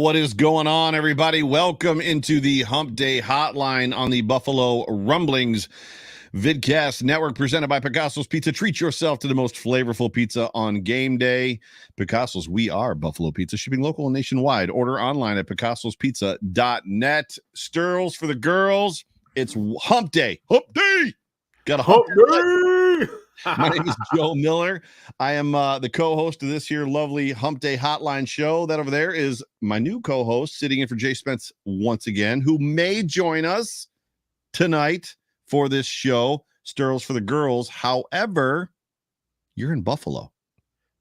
What is going on, everybody? Welcome into the Hump Day Hotline on the Buffalo Rumblings Vidcast Network, presented by Picasso's Pizza. Treat yourself to the most flavorful pizza on game day. Picasso's, we are Buffalo Pizza, shipping local and nationwide. Order online at picassospizza.net. Sterls for the girls. It's Hump Day. Hump Day! Got a Hump Day! My name is Joe Miller. I am the co-host of this here lovely Hump Day Hotline show. That over there is my new co-host sitting in for Jay Spence once again, who may join us tonight for this show, Sterls for the girls. However, you're in Buffalo.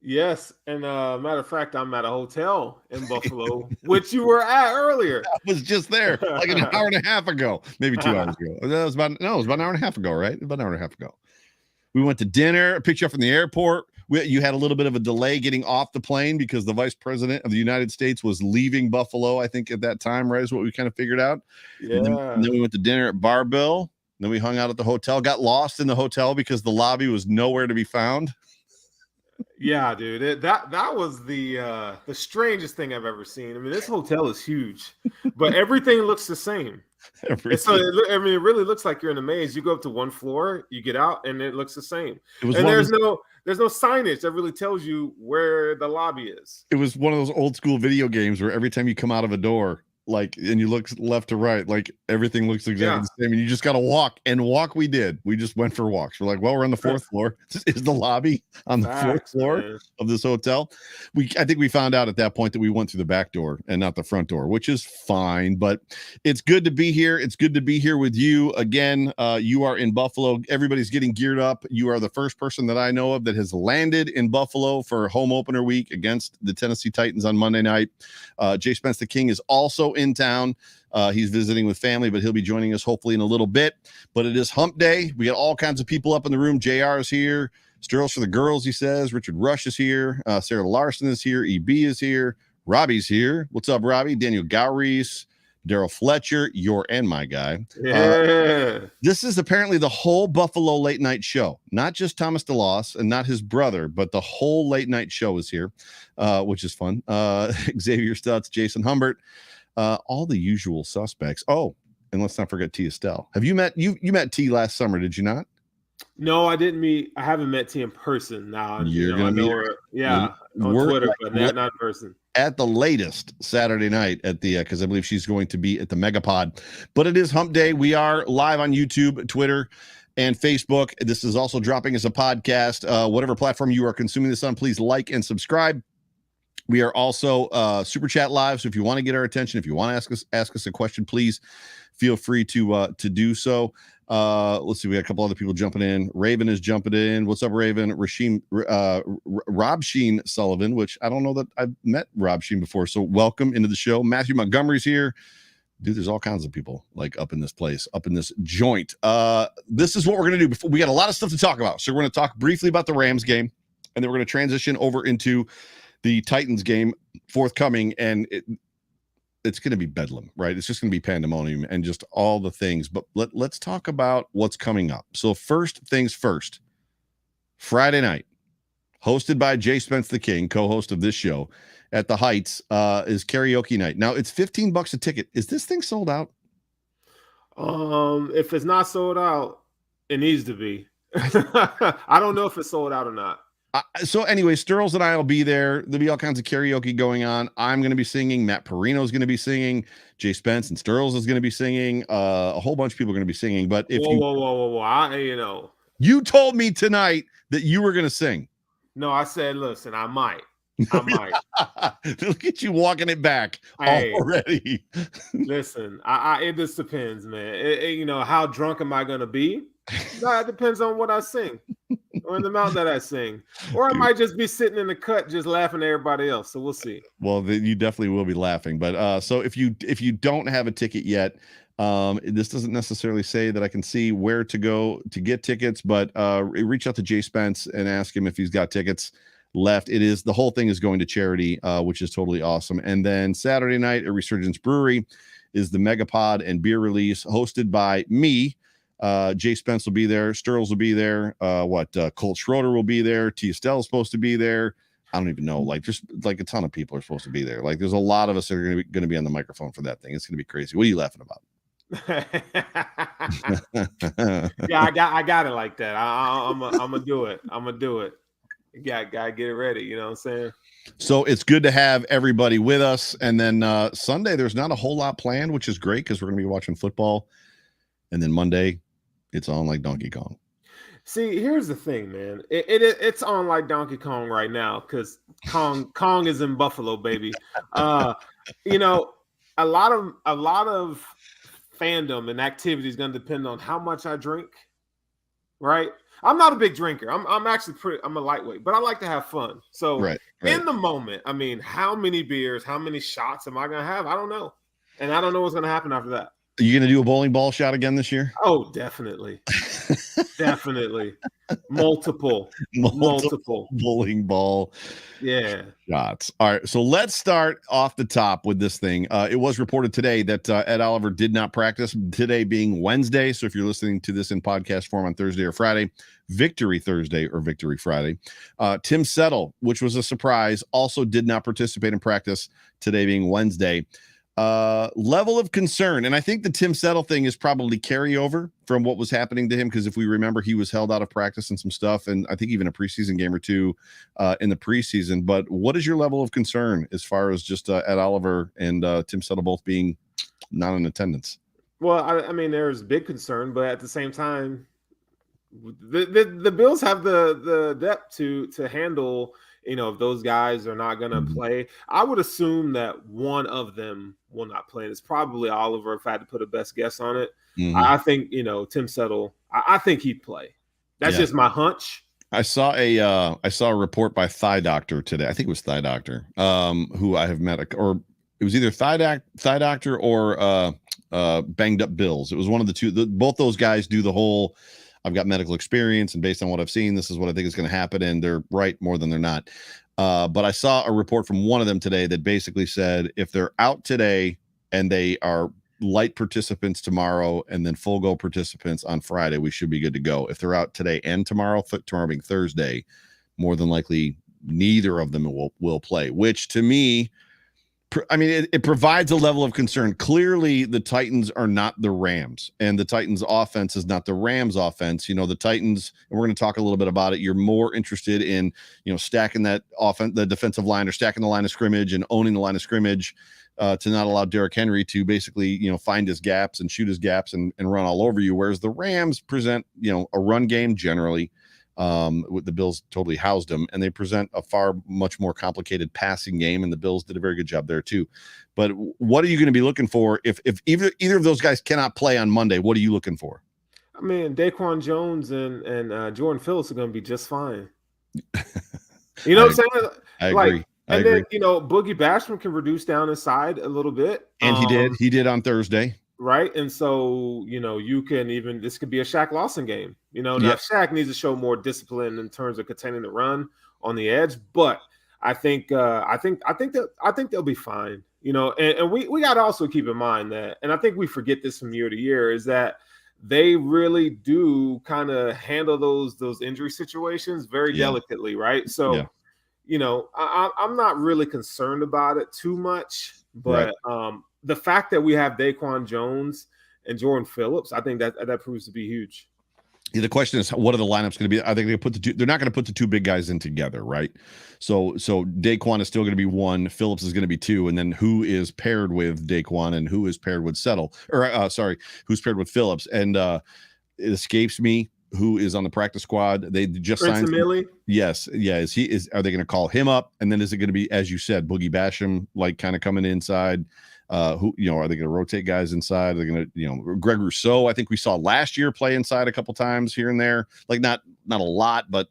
Yes, and matter of fact, I'm at a hotel in Buffalo, which you were at earlier. I was just there like an hour and a half ago, maybe 2 hours ago. It was about an hour and a half ago, right? About an hour and a half ago. We went to dinner, picked you up from the airport. You had a little bit of a delay getting off the plane because the vice president of the United States was leaving Buffalo, I think, at that time, right? Is what we kind of figured out. Yeah. And then we went to dinner at Barbell. Then we hung out at the hotel, got lost in the hotel because the lobby was nowhere to be found. Yeah, dude. That was the strangest thing I've ever seen. I mean, this hotel is huge, but everything looks the same. So it really looks like you're in a maze. You go up to one floor, you get out, and it looks the same. And there's no signage that really tells you where the lobby is. It was one of those old school video games where every time you come out of a door, and you look left to right, everything looks exactly the same, and you just got to walk. And walk we did. We just went for walks. We're like, well, we're on the fourth floor. Is the lobby on the fourth floor of this hotel? I think we found out at that point that we went through the back door and not the front door, which is fine. But it's good to be here. It's good to be here with you again. You are in Buffalo. Everybody's getting geared up. You are the first person that I know of that has landed in Buffalo for home opener week against the Tennessee Titans on Monday night. Jay Spence the King is also in town. He's visiting with family, but he'll be joining us hopefully in a little bit. But it is Hump Day. We got all kinds of people up in the room. JR is here. Sterls for the girls, he says. Richard Rush is here. Sarah Larson is here. EB is here. Robbie's here. What's up, Robbie? Daniel Gowries, Daryl Fletcher, your and my guy. Yeah. This is apparently the whole Buffalo late night show, not just Thomas DeLoss and not his brother, but the whole late night show is here, which is fun. Xavier Stutz, Jason Humbert, all the usual suspects. Oh, and let's not forget T. Estelle. Have you met you met T last summer? Did you not? No, I didn't meet. I haven't met T in person. Now You're gonna meet her. Yeah, on Twitter, but not in person. At the latest Saturday night at the because I believe she's going to be at the Megapod. But it is Hump Day. We are live on YouTube, Twitter, and Facebook. This is also dropping as a podcast. Whatever platform you are consuming this on, please like and subscribe. We are also Super Chat live, so if you want to get our attention, if you want to ask us a question, please feel free to do so. Let's see, we got a couple other people jumping in. Raven is jumping in. What's up, Raven? Rob Sheen Sullivan, which I don't know that I've met Rob Sheen before, so welcome into the show. Matthew Montgomery's here. Dude, there's all kinds of people up in this place, up in this joint. This is what we're gonna do. We got a lot of stuff to talk about, so we're gonna talk briefly about the Rams game, and then we're gonna transition over into the Titans game forthcoming, and it's going to be bedlam, right? It's just going to be pandemonium and just all the things. But let's talk about what's coming up. So first things first, Friday night, hosted by Jay Spence the King, co-host of this show at the Heights, is karaoke night. Now it's $15 a ticket. Is this thing sold out? If it's not sold out, it needs to be. I don't know if it's sold out or not. So anyway, Sterls and I will be there. There'll be all kinds of karaoke going on. I'm going to be singing. Matt Perino is going to be singing. Jay Spence and Sterls is going to be singing. A whole bunch of people are going to be singing. But if whoa. You told me tonight that you were going to sing. No, I said, listen, I might. Look at you walking it back already. Listen, it just depends, man. How drunk am I going to be? It depends on what I sing or in the amount that I sing, or I might just be sitting in the cut just laughing at everybody else. So we'll see. Well, you definitely will be laughing. But so if you don't have a ticket yet, this doesn't necessarily say that I can see where to go to get tickets, but reach out to Jay Spence and ask him if he's got tickets left. The whole thing is going to charity, which is totally awesome. And then Saturday night at Resurgence Brewery is the Megapod and beer release hosted by me. Jay Spence will be there. Sterls will be there. Colt Schroeder will be there. T. Estelle is supposed to be there. I don't even know. Like, just like a ton of people are supposed to be there. Like, there's a lot of us that are going to be on the microphone for that thing. It's going to be crazy. What are you laughing about? Yeah, I got it like that. I'm gonna do it. I'm gonna do it. Gotta get it ready. You know what I'm saying? So it's good to have everybody with us. And then Sunday, there's not a whole lot planned, which is great because we're going to be watching football. And then Monday, it's on like Donkey Kong. See, here's the thing, man. It's on like Donkey Kong right now because Kong is in Buffalo, baby. You know, a lot of fandom and activity is going to depend on how much I drink. Right? I'm not a big drinker. I'm actually I'm a lightweight, but I like to have fun. So right. In the moment, I mean, how many beers, how many shots am I going to have? I don't know. And I don't know what's going to happen after that. Are you going to do a bowling ball shot again this year? Oh, definitely. Definitely. Multiple bowling ball shots. All right. So let's start off the top with this thing. It was reported today that Ed Oliver did not practice, today being Wednesday. So if you're listening to this in podcast form on Thursday or Friday, Victory Thursday or Victory Friday. Tim Settle, which was a surprise, also did not participate in practice, today being Wednesday. Level of concern, and I think the Tim Settle thing is probably carryover from what was happening to him, because if we remember, he was held out of practice and some stuff, and I think even a preseason game or two in the preseason. But what is your level of concern as far as just Ed Oliver and Tim Settle both being not in attendance? Well, I mean, there's big concern, but at the same time, the Bills have the depth to handle. You know, if those guys are not going to play, I would assume that one of them will not play. It's probably Oliver, if I had to put a best guess on it. I think, you know, Tim Settle, I think he'd play. That's just my hunch. I saw a report by Thigh Doctor today. I think it was Thigh Doctor, who I have met, or it was either Thigh Doctor or Banged Up Bills. It was one of the two. Both those guys do the whole, I've got medical experience, and based on what I've seen, this is what I think is going to happen. And they're right more than they're not. But I saw a report from one of them today that basically said if they're out today and they are light participants tomorrow and then full go participants on Friday, we should be good to go. If they're out today and tomorrow being Thursday, more than likely neither of them will play, which to me, I mean, it provides a level of concern. Clearly, the Titans are not the Rams, and the Titans' offense is not the Rams' offense. You know, the Titans, and we're going to talk a little bit about it. You're more interested in, you know, stacking that offense, the defensive line, or stacking the line of scrimmage and owning the line of scrimmage to not allow Derrick Henry to basically, you know, find his gaps and shoot his gaps and run all over you. Whereas the Rams present, you know, a run game generally. With the Bills totally housed them, and they present a much more complicated passing game, and the Bills did a very good job there too. But what are you going to be looking for if either of those guys cannot play on Monday? What are you looking for? I mean, Daquan Jones and Jordan Phillips are going to be just fine. You know what I'm saying? I agree. And then, you know, Boogie Basham can reduce down inside a little bit. And he did on Thursday. Right. And so, you know, this could be a Shaq Lawson game. You know, now Shaq needs to show more discipline in terms of containing the run on the edge. But I think they'll be fine. You know, and we got to also keep in mind that, and I think we forget this from year to year, is that they really do kind of handle those injury situations very delicately, right? So, you know, I'm not really concerned about it too much, but the fact that we have Daquan Jones and Jordan Phillips, I think that proves to be huge. Yeah, the question is, what are the lineups going to be? I think they're not going to put the two big guys in together, right? So Daquan is still going to be one, Phillips is going to be two, and then who is paired with Daquan and who is paired with who's paired with Phillips? And it escapes me who is on the practice squad. They just signed Millie. Yes. Yeah. Are they going to call him up? And then is it going to be, as you said, Boogie Basham, like kind of coming inside? Who, you know, are they going to rotate guys inside? They're going to, you know, Greg Rousseau, I think we saw last year play inside a couple times here and there, like not a lot, but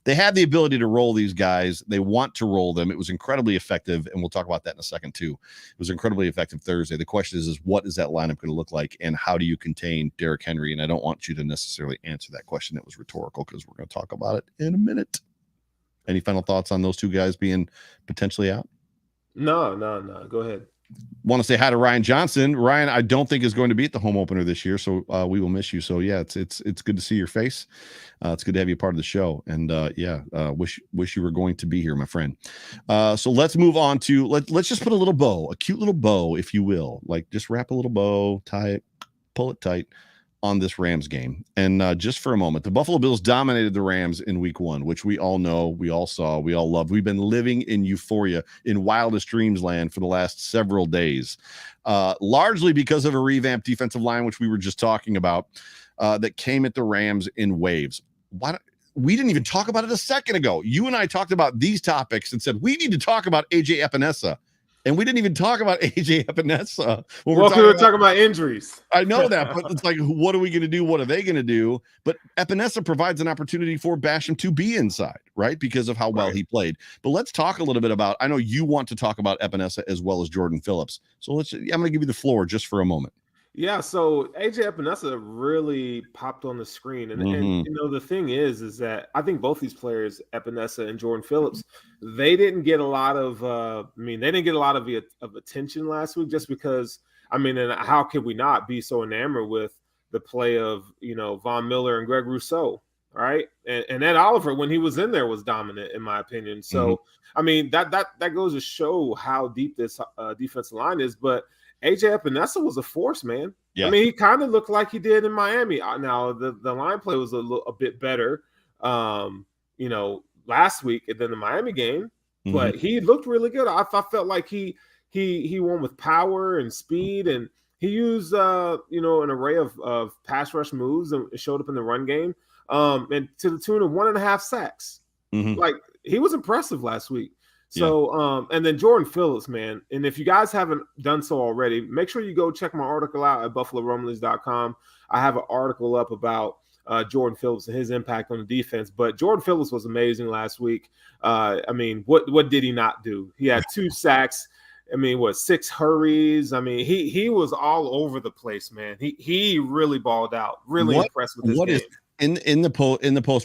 they have the ability to roll these guys. They want to roll them. It was incredibly effective, and we'll talk about that in a second too. It was incredibly effective Thursday. The question is what is that lineup going to look like, and how do you contain Derrick Henry? And I don't want you to necessarily answer that question. That was rhetorical, because we're going to talk about it in a minute. Any final thoughts on those two guys being potentially out? No. Go ahead. Want to say hi to Ryan Johnson. Ryan, I don't think is going to be at the home opener this year, so we will miss you. So yeah, it's good to see your face. It's good to have you part of the show, and wish you were going to be here, my friend. So let's move on to let's just put a cute little bow, if you will, like just wrap a little bow, tie it, pull it tight on this Rams game. And just for a moment, the Buffalo Bills dominated the Rams in week 1, which we all know, we all saw, we all loved. We've been living in euphoria in wildest dreams land for the last several days, largely because of a revamped defensive line, which we were just talking about, that came at the Rams in waves. We didn't even talk about it a second ago. You and I talked about these topics and said, we need to talk about AJ Epinesa. And we didn't even talk about AJ Epinesa. We were talking about injuries. I know that, but it's like, what are we going to do? What are they going to do? But Epinesa provides an opportunity for Basham to be inside, right? Because of how well he played. But let's talk a little bit about, I know you want to talk about Epinesa as well as Jordan Phillips. So I'm going to give you the floor just for a moment. Yeah, so AJ Epinesa really popped on the screen. And the thing is that I think both these players, Epinesa and Jordan Phillips, they didn't get a lot of attention last week just because, and how could we not be so enamored with the play of, Von Miller and Greg Rousseau, right? And Ed Oliver, when he was in there, was dominant, in my opinion. So, that goes to show how deep this defensive line is. But AJ Epinesa was a force, man. Yeah. He kind of looked like he did in Miami. Now the line play was a bit better, last week than the Miami game, but he looked really good. I felt like he won with power and speed, and he used an array of pass rush moves and showed up in the run game, and to the tune of 1.5 sacks. Like, he was impressive last week. So, and then Jordan Phillips, man. And if you guys haven't done so already, make sure you go check my article out at BuffaloRumblings.com. I have an article up about Jordan Phillips and his impact on the defense. But Jordan Phillips was amazing last week. What did he not do? He had 2 sacks. 6 hurries? He was all over the place, man. He really balled out. Really impressed with this game. In the post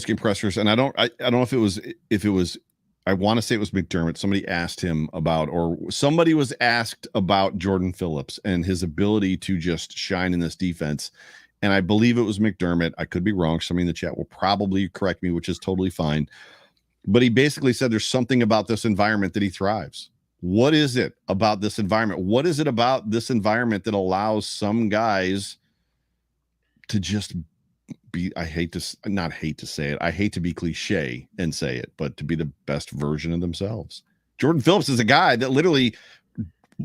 game pressers, and I don't know if it was. I want to say it was McDermott. Somebody asked him about, or somebody was asked about Jordan Phillips and his ability to just shine in this defense. And I believe it was McDermott. I could be wrong. Somebody in the chat will probably correct me, which is totally fine. But he basically said there's something about this environment that he thrives. What is it about this environment? What is it about this environment that allows some guys to just be, I hate to say it, I hate to be cliche and say it, but to be the best version of themselves. Jordan Phillips is a guy that literally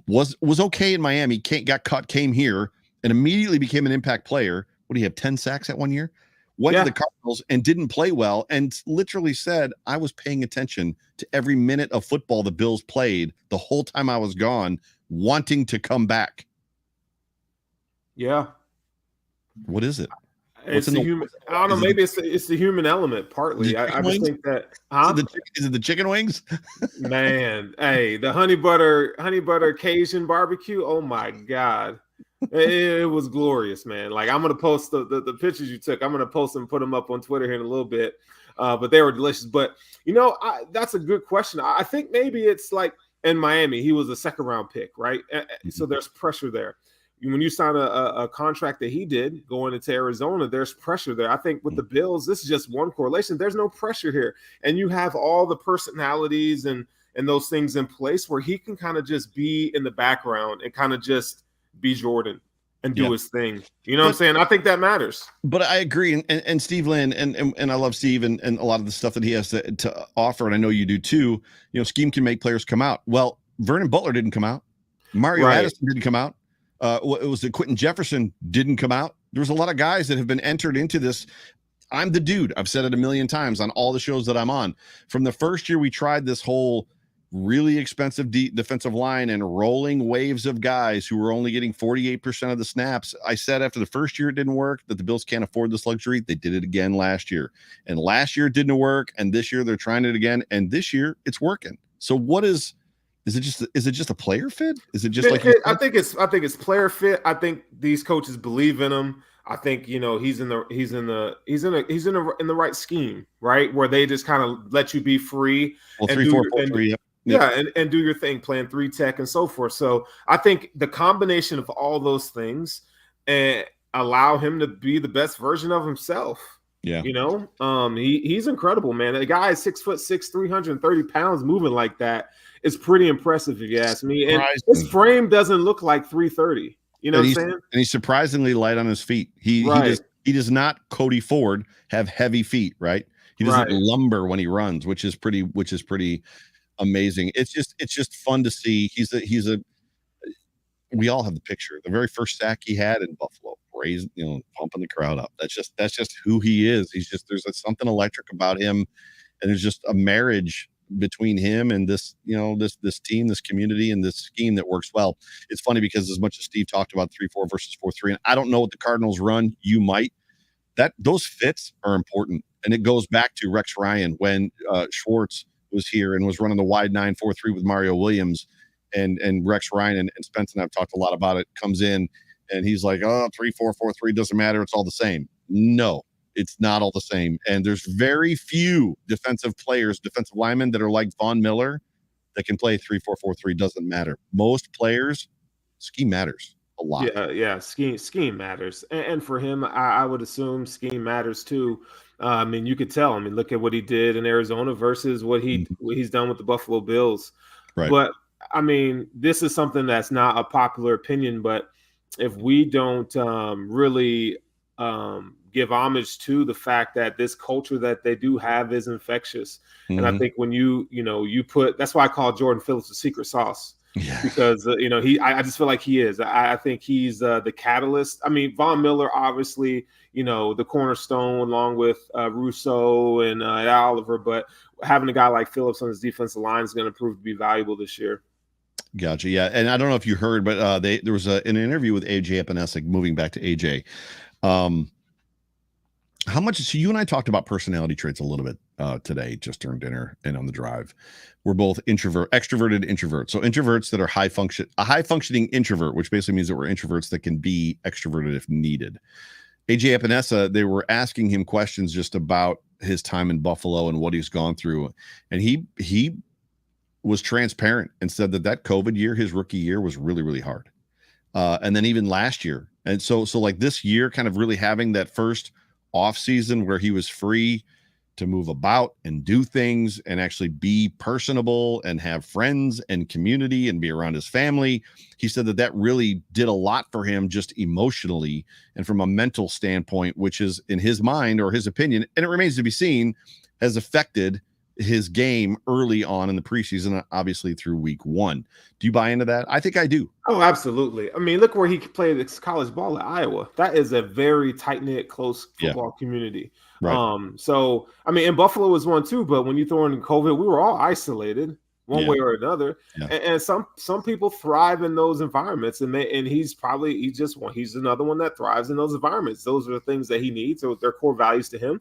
was okay in Miami, got cut, came here, and immediately became an impact player. What do you have, 10 sacks at 1 year? Went to the Cardinals and didn't play well, and literally said, I was paying attention to every minute of football the Bills played the whole time I was gone, wanting to come back. Yeah. What is it? It's the human. I don't know. Maybe it's the human element. Partly, I just think that. Is it the chicken wings? Man, hey, the honey butter Cajun barbecue. Oh my God, it was glorious, man. Like, I'm gonna post the pictures you took. I'm gonna post them, put them up on Twitter here in a little bit. But they were delicious. But that's a good question. I think maybe it's like in Miami, he was a 2nd round pick, right? So there's pressure there. When you sign a contract that he did going into Arizona, there's pressure there. I think with the Bills, this is just one correlation. There's no pressure here. And you have all the personalities and those things in place where he can kind of just be in the background and kind of just be Jordan and do his thing. You know what I'm saying? I think that matters. But I agree. And Steve Lynn, and I love Steve and a lot of the stuff that he has to offer, and I know you do too. Scheme can make players come out. Well, Vernon Butler didn't come out. Mario Addison didn't come out. It was that Quentin Jefferson didn't come out. There's a lot of guys that have been entered into this. I'm the dude. I've said it a million times on all the shows that I'm on. From the first year we tried this whole really expensive defensive line and rolling waves of guys who were only getting 48% of the snaps. I said after the first year it didn't work, that the Bills can't afford this luxury. They did it again last year. And last year it didn't work. And this year they're trying it again. And this year it's working. So what is it just a player fit? Is it just like I think it's player fit. I think these coaches believe in him. I think he's in the right scheme, right? Where they just kind of let you be free. Well, 3-4-3. Yeah, and do your thing, playing 3-tech and so forth. So I think the combination of all those things allow him to be the best version of himself. Yeah. He's incredible, man. The guy is 6'6", 330 pounds, moving like that is pretty impressive, if you ask me. And his frame doesn't look like 330. You know what I'm saying? And he's surprisingly light on his feet. He does not, Cody Ford, have heavy feet, right? He doesn't lumber when he runs, which is pretty amazing. It's just fun to see. We all have the picture. The very first sack he had in Buffalo, pumping the crowd up. That's just who he is. There's something electric about him, and there's just a marriage between him and this team, this community, and this scheme that works well. It's funny because as much as Steve talked about 3-4 versus 4-3, and I don't know what the Cardinals run, you might. Those fits are important, and it goes back to Rex Ryan when Schwartz was here and was running the wide 9-4-3 with Mario Williams, and Rex Ryan and Spence and I've talked a lot about it. Comes in and he's like, 3-4-4-3 doesn't matter. It's all the same. No, it's not all the same. And there's very few defensive linemen that are like Von Miller that can play 3-4-4-3. Doesn't matter. Most players, scheme matters a lot. Yeah. Scheme matters. And for him, I would assume scheme matters too. I mean, you could tell. I mean, look at what he did in Arizona versus what he's done with the Buffalo Bills. Right. But I mean, this is something that's not a popular opinion, but if we don't really give homage to the fact that this culture that they do have is infectious. And I think when you put, that's why I call Jordan Phillips the secret sauce. Yeah. Because I just feel like he is. I think he's the catalyst. I mean, Von Miller, obviously, the cornerstone along with Russo and Oliver, but having a guy like Phillips on his defensive line is going to prove to be valuable this year. Gotcha. Yeah, and I don't know if you heard, but there was an interview with AJ Epinesa. Moving back to AJ, how much? So you and I talked about personality traits a little bit today, just during dinner and on the drive. We're both extroverted introverts. So introverts that are a high functioning introvert, which basically means that we're introverts that can be extroverted if needed. AJ Epinesa, they were asking him questions just about his time in Buffalo and what he's gone through, and he was transparent and said that COVID year, his rookie year, was really, really hard. And then even last year. And so like this year, kind of really having that first off season where he was free to move about and do things and actually be personable and have friends and community and be around his family. He said that really did a lot for him just emotionally and from a mental standpoint, which is in his mind or his opinion, and it remains to be seen, has affected his game early on in the preseason, obviously through week 1. Do you buy into that? I think I do. Oh, absolutely. I mean, look where he played college ball at Iowa. That is a very tight-knit, close football community. Right. So, I mean, and Buffalo was one too, but when you throw in COVID, we were all isolated one way or another. Yeah. And some people thrive in those environments, and he's another one that thrives in those environments. Those are the things that he needs. So they're core values to him.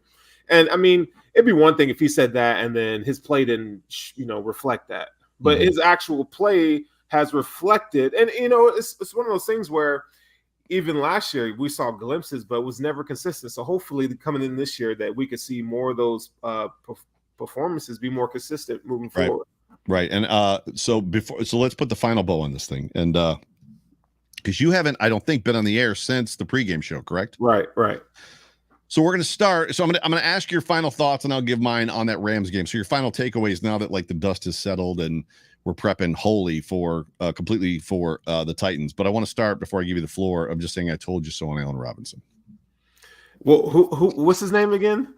And I mean, it'd be one thing if he said that and then his play didn't, reflect that. But his actual play has reflected. And, it's one of those things where even last year we saw glimpses, but it was never consistent. So hopefully coming in this year that we could see more of those performances be more consistent moving forward. Right. And so let's put the final bow on this thing. And because you haven't, I don't think, been on the air since the pregame show, correct? Right. So we're going to start. So I'm going to ask your final thoughts, and I'll give mine on that Rams game. So your final takeaways now that like the dust is settled and we're prepping completely for the Titans. But I want to start before I give you the floor. I'm just saying I told you so on Allen Robinson. Well, what's his name again?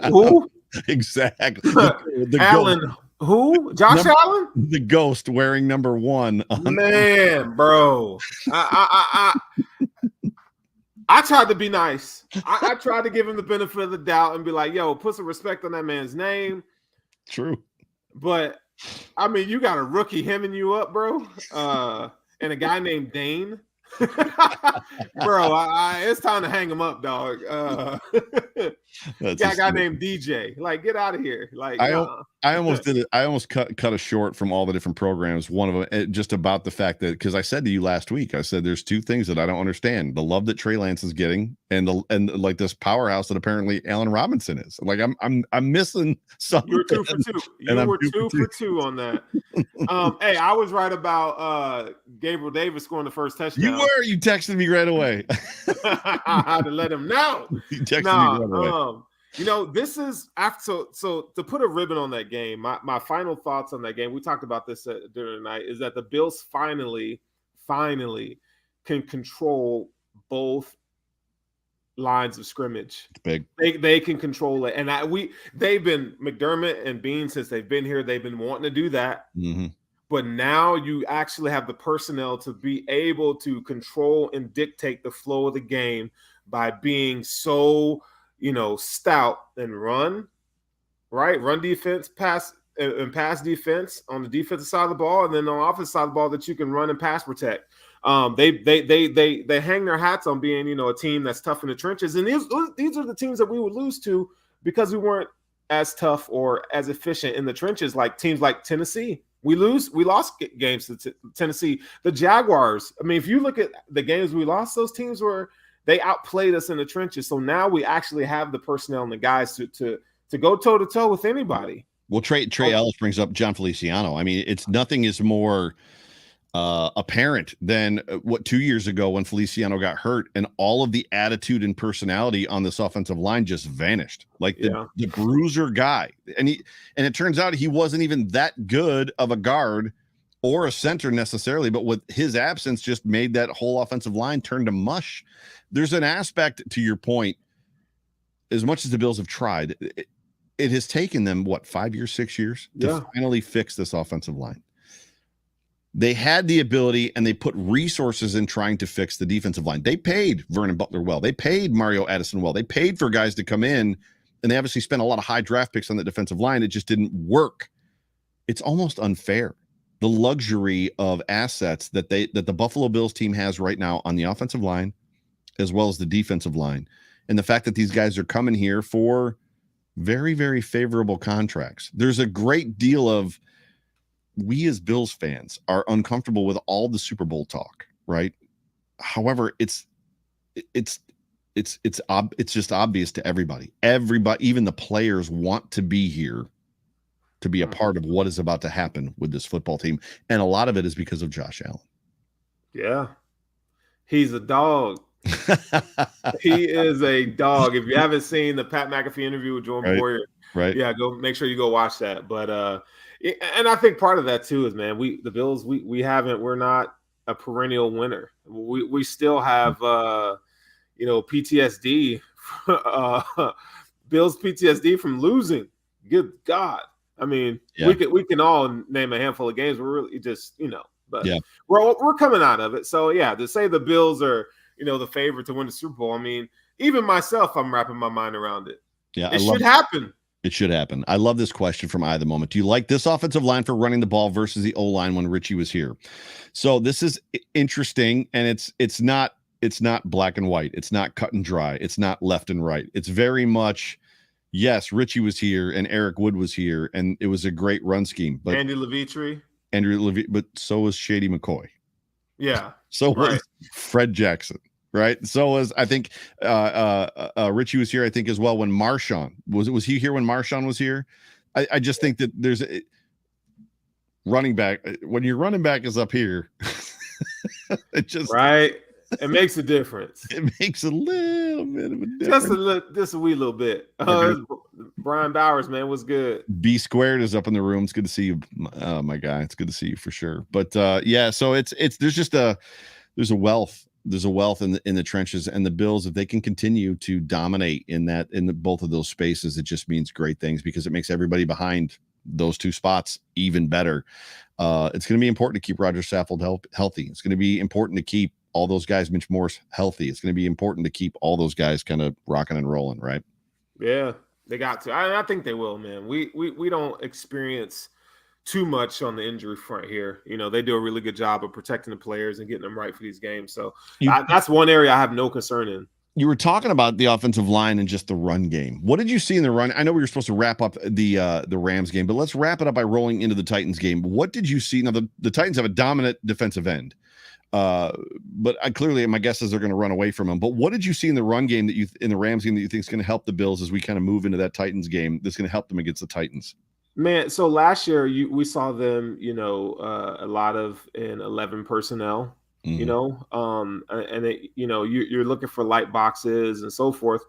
Who? Exactly. The Allen. Ghost. Who? Josh Allen? The ghost wearing number 1. Man, bro. I tried to be nice. I tried to give him the benefit of the doubt and be like, yo, put some respect on that man's name. True. But, I mean, you got a rookie hemming you up, bro. And a guy named Dane. Bro, it's time to hang him up, dog. Got a guy named DJ. Like, get out of here. Like, I almost did it. I almost cut it short from all the different programs. One of them just about the fact that, because I said to you last week, I said there's two things that I don't understand: the love that Trey Lance is getting, and like this powerhouse that apparently Allen Robinson is. Like, I'm missing something. You were 2 for 2. You were 2 for 2 on that. Hey, I was right about Gabriel Davis scoring the first touchdown. You were. You texted me right away. I had to let him know. You texted me right away. You know, this is after. So to put a ribbon on that game, my final thoughts on that game, we talked about this during the night, is that the Bills finally can control both lines of scrimmage. Big. They can control it, and they've been, McDermott and Bean, since they've been here, they've been wanting to do that. Mm-hmm. But now you actually have the personnel to be able to control and dictate the flow of the game by being so, stout and run defense, pass defense on the defensive side of the ball, and then on the offensive side of the ball that you can run and pass protect. They hang their hats on being, a team that's tough in the trenches. And these are the teams that we would lose to because we weren't as tough or as efficient in the trenches, like teams like Tennessee. We lost games to Tennessee. The Jaguars, I mean, if you look at the games we lost, those teams they outplayed us in the trenches. So now we actually have the personnel and the guys to go toe-to-toe with anybody. Well, Trey Ellis brings up John Feliciano. I mean, nothing is more apparent than 2 years ago when Feliciano got hurt, and all of the attitude and personality on this offensive line just vanished. Like the bruiser guy. And it turns out he wasn't even that good of a guard or a center necessarily, but with his absence just made that whole offensive line turn to mush. There's an aspect to your point. As much as the Bills have tried, it has taken them 5 years, 6 years to finally fix this offensive line. They had the ability, and they put resources in trying to fix the defensive line. They paid Vernon Butler well. They paid Mario Addison well. They paid for guys to come in, and they obviously spent a lot of high draft picks on the defensive line. It just didn't work. It's almost unfair, the luxury of assets that the Buffalo Bills team has right now on the offensive line, as well as the defensive line, and the fact that these guys are coming here for very, very favorable contracts. There's a great deal of, we as Bills fans are uncomfortable with all the Super Bowl talk, right? However, it's just obvious to everybody. Everybody, even the players, want to be here to be a part of what is about to happen with this football team, and a lot of it is because of Josh Allen. Yeah, he's a dog. He is a dog. If you haven't seen the Pat McAfee interview with Jordan Boyer, right? Yeah, go make sure you go watch that. But and I think part of that too is, man, the Bills, we're not a perennial winner. We still have PTSD, Bills PTSD from losing. Good God. I mean, we can all name a handful of games. We're really just, but we're coming out of it. So to say the Bills are, the favorite to win the Super Bowl, I mean, even myself, I'm wrapping my mind around it. Yeah, it should happen. It should happen. I love this question from I the Moment. Do you like this offensive line for running the ball versus the O-line when Richie was here? So this is interesting, and it's not black and white. It's not cut and dry. It's not left and right. It's very much, yes, Richie was here and Eric Wood was here, and it was a great run scheme. But Andrew Levitre, but so was Shady McCoy. Yeah. So was Fred Jackson. Right. So was, I think, Richie was here, I think, as well, when Marshawn was he here when Marshawn was here? I just think that there's a running back, when your running back is up here, it just it makes a difference. It makes a little bit of a difference. Just a wee little bit. Brian Bowers, man, was good. B Squared is up in the room. It's good to see you, my guy. It's good to see you for sure. But so there's a wealth. There's a wealth in the trenches, and the Bills, if they can continue to dominate in both of those spaces, it just means great things, because it makes everybody behind those two spots even better. It's going to be important to keep Roger Saffold healthy. It's going to be important to keep all those guys, Mitch Morse, healthy. It's going to be important to keep all those guys kind of rocking and rolling, right? Yeah, they got to. I think they will, man. We don't experience too much on the injury front here. They do a really good job of protecting the players and getting them right for these games. So that's one area I have no concern in. You were talking about the offensive line and just the run game. What did you see in the run? I know we were supposed to wrap up the Rams game, but let's wrap it up by rolling into the Titans game. What did you see? Now, the Titans have a dominant defensive end, but clearly my guess is they're going to run away from him. But what did you see in the run game in the Rams game that you think is going to help the Bills as we kind of move into that Titans game that's going to help them against the Titans? Man, so last year we saw them, a lot of in 11 personnel. And you're looking for light boxes and so forth.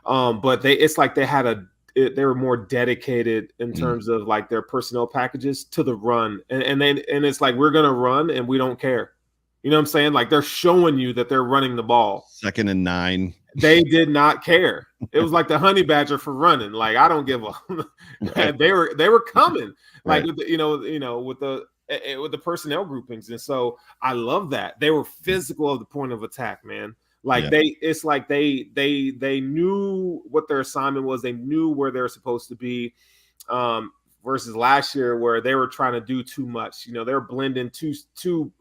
But it's like they were more dedicated in terms of like their personnel packages to the run. And it's like, we're going to run and we don't care. You know what I'm saying? Like they're showing you that they're running the ball. 2nd and 9. They did not care. It was like the honey badger for running. Like, I don't give a, right. They were coming like, right. with the personnel groupings. And so I love that they were physical at the point of attack, man. Like it's like they knew what their assignment was. They knew where they're supposed to be, versus last year where they were trying to do too much. They were blending two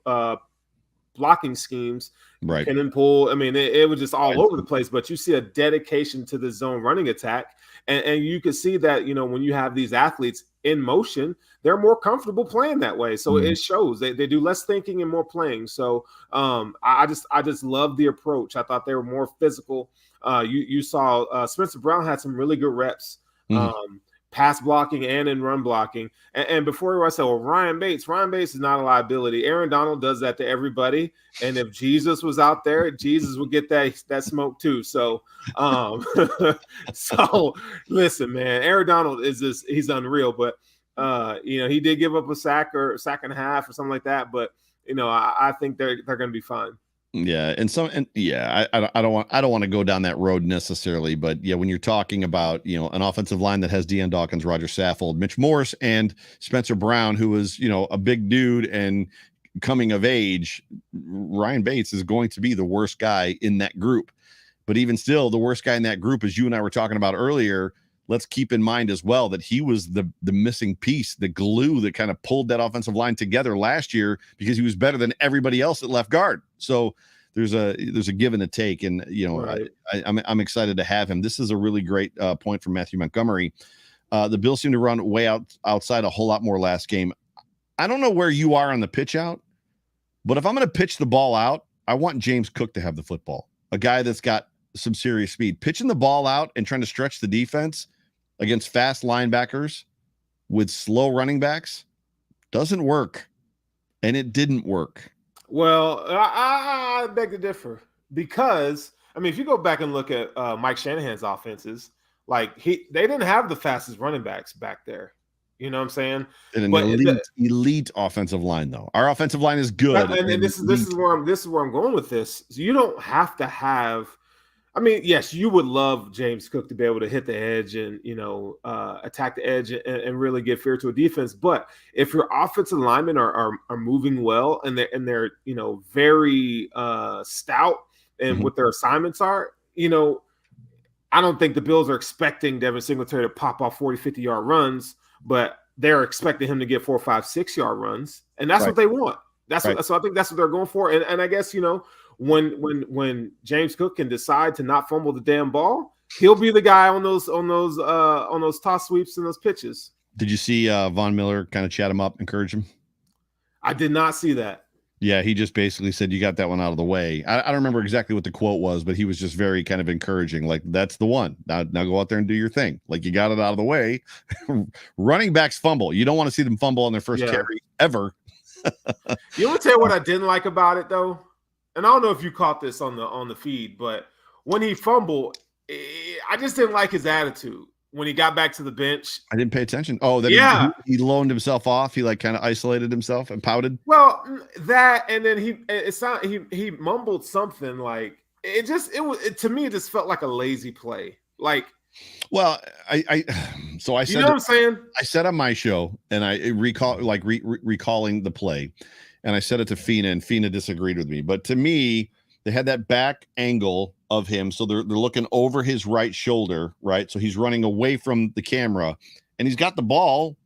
blocking schemes, right? Pin and pull. I mean, it was just all over the place, but you see a dedication to the zone running attack. And you can see that, when you have these athletes in motion, they're more comfortable playing that way. So it shows they do less thinking and more playing. So I just love the approach. I thought they were more physical. You saw Spencer Brown had some really good reps, pass blocking and in run blocking. And before I said, well, Ryan Bates is not a liability. Aaron Donald does that to everybody. And if Jesus was out there, Jesus would get that smoke too. So, so listen, man, Aaron Donald he's unreal, but he did give up a sack or a sack and a half or something like that. But, I think they're going to be fine. Yeah. I don't want to go down that road necessarily, but when you're talking about, an offensive line that has Deion Dawkins, Roger Saffold, Mitch Morse, and Spencer Brown, who is, a big dude and coming of age, Ryan Bates is going to be the worst guy in that group. But even still, the worst guy in that group, as you and I were talking about earlier, let's keep in mind as well that he was the missing piece, the glue that kind of pulled that offensive line together last year because he was better than everybody else at left guard. So there's a give and a take, and right. I'm excited to have him. This is a really great point from Matthew Montgomery. The Bills seem to run way outside a whole lot more last game. I don't know where you are on the pitch out, but if I'm going to pitch the ball out, I want James Cook to have the football, a guy that's got some serious speed. Pitching the ball out and trying to stretch the defense against fast linebackers with slow running backs doesn't work. And it didn't work. Well, I beg to differ because, if you go back and look at Mike Shanahan's offenses, like they didn't have the fastest running backs back there. You know what I'm saying? An elite offensive line, though. Our offensive line is good. And this is where I'm going with this. So you don't have to have. Yes, you would love James Cook to be able to hit the edge and, attack the edge and really give fear to a defense. But if your offensive linemen are moving well and they're very stout and what their assignments are, I don't think the Bills are expecting Devin Singletary to pop off 40, 50-yard runs, but they're expecting him to get 4, 5, 6-yard runs. And that's what they want. So I think that's what they're going for. And I guess, when James Cook can decide to not fumble the damn ball, he'll be the guy on those toss sweeps and those pitches. Did you see Von Miller kind of chat him up, encourage him? I did not see that. Yeah, he just basically said, you got that one out of the way. I don't remember exactly what the quote was, but he was just very kind of encouraging. Like, that's the one. Now go out there and do your thing. Like, you got it out of the way. Running backs fumble. You don't want to see them fumble on their first carry ever. You want to tell you what I didn't like about it, though? And I don't know if you caught this on the feed, but when he fumbled, I just didn't like his attitude when he got back to the bench. I didn't pay attention. Oh, he loaned himself off. He kind of isolated himself and pouted. Well, that, and then he mumbled something like to me it just felt like a lazy play. Like, well, I said, you know what I'm saying? I said on my show, and I recalling the play. And I said it to Fina, and Fina disagreed with me. But to me, they had that back angle of him. So they're looking over his right shoulder, right? So he's running away from the camera, and he's got the ball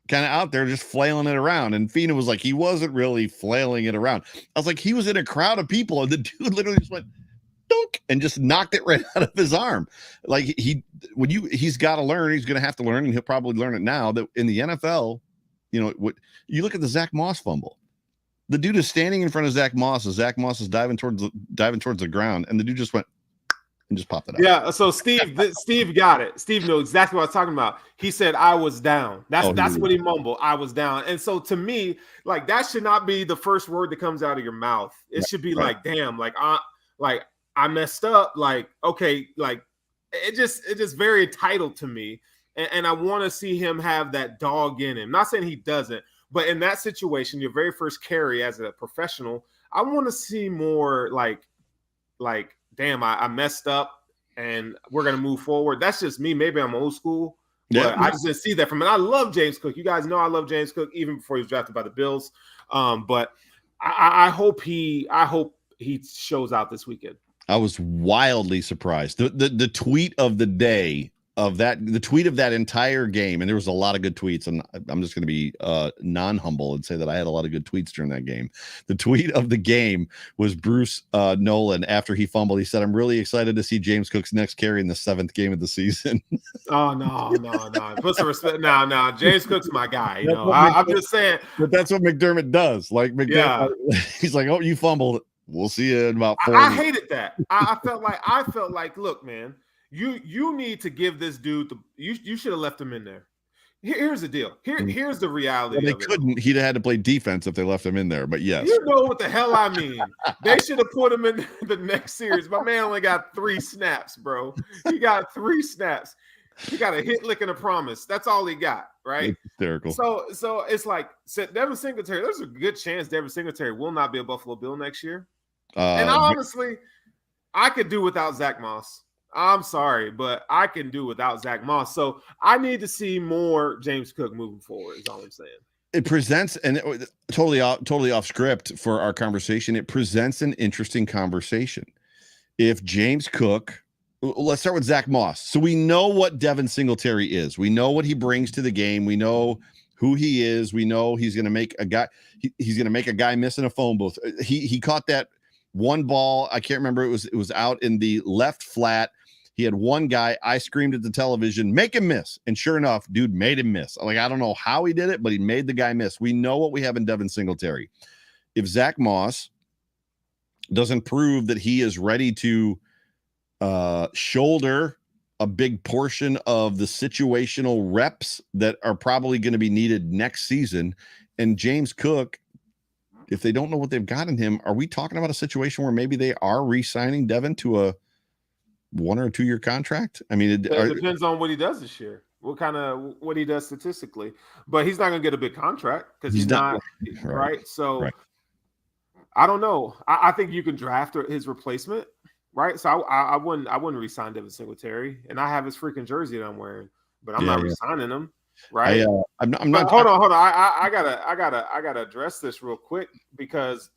kind of out there just flailing it around. And Fina was like, he wasn't really flailing it around. I was like, he was in a crowd of people, and the dude literally just went dunk and just knocked it right out of his arm. Like he's got to learn. He's going to have to learn, and he'll probably learn it now that in the NFL, what you look at the Zach Moss fumble. The dude is standing in front of Zach Moss as Zach Moss is diving towards the ground, and the dude just went and just popped it out. Yeah, so Steve got it. Steve knew exactly what I was talking about. He said, I was down. That's what he mumbled. I was down. And so to me, like, that should not be the first word that comes out of your mouth. It should be like, damn, I messed up. Like, okay, like it just very entitled to me. And I want to see him have that dog in him. Not saying he doesn't. But in that situation, your very first carry as a professional, I want to see more like, damn, I messed up and we're going to move forward. That's just me. Maybe I'm old school, but I just didn't see that from him. I love James Cook. You guys know I love James Cook even before he was drafted by the Bills. But I hope he shows out this weekend. I was wildly surprised. The tweet of the day the tweet of that entire game, and there was a lot of good tweets, and I'm just going to be non-humble and say that I had a lot of good tweets during that game. The tweet of the game was Bruce Nolan after he fumbled. He said, I'm really excited to see James Cook's next carry in the 7th game of the season. Oh, no. Put some respect. No. James Cook's my guy. I'm just saying. But that's what McDermott does. Like, McDermott, he's like, oh, you fumbled. We'll see you in about 4 I hated that. I felt like, look, man, you need to give this dude you should have left him in there. Here's the deal. Here's the reality. Well, they couldn't. He'd have had to play defense if they left him in there. But yes, you know what the hell I mean. They should have put him in the next series. My man only got 3 snaps, bro. He got 3 snaps. He got a hit, lick, and a promise. That's all he got, right? It's hysterical. So it's like Devin Singletary. There's a good chance Devin Singletary will not be a Buffalo Bill next year. And honestly, I could do without Zach Moss. I'm sorry, but I can do without Zach Moss. So I need to see more James Cook moving forward, is all I'm saying. It presents, and totally off script for our conversation, it presents an interesting conversation. If James Cook, let's start with Zach Moss. So we know what Devin Singletary is. We know what he brings to the game. We know who he is. We know he's going to make a guy. He's going to make a guy miss in a phone booth. He caught that one ball. I can't remember. It was out in the left flat. He had one guy. I screamed at the television, make him miss. And sure enough, dude made him miss. Like, I don't know how he did it, but he made the guy miss. We know what we have in Devin Singletary. If Zach Moss doesn't prove that he is ready to shoulder a big portion of the situational reps that are probably going to be needed next season, and James Cook, if they don't know what they've got in him, are we talking about a situation where maybe they are re-signing Devin to a 1 or 2 year contract? I mean, it depends on what he does this year, what he does statistically, but he's not going to get a big contract because he's not right. So right. I don't know. I think you can draft his replacement, right? So I wouldn't re-sign Devin Singletary, and I have his freaking jersey that I'm wearing, but I'm not re-signing him, right? I'm not. Hold on. I gotta address this real quick because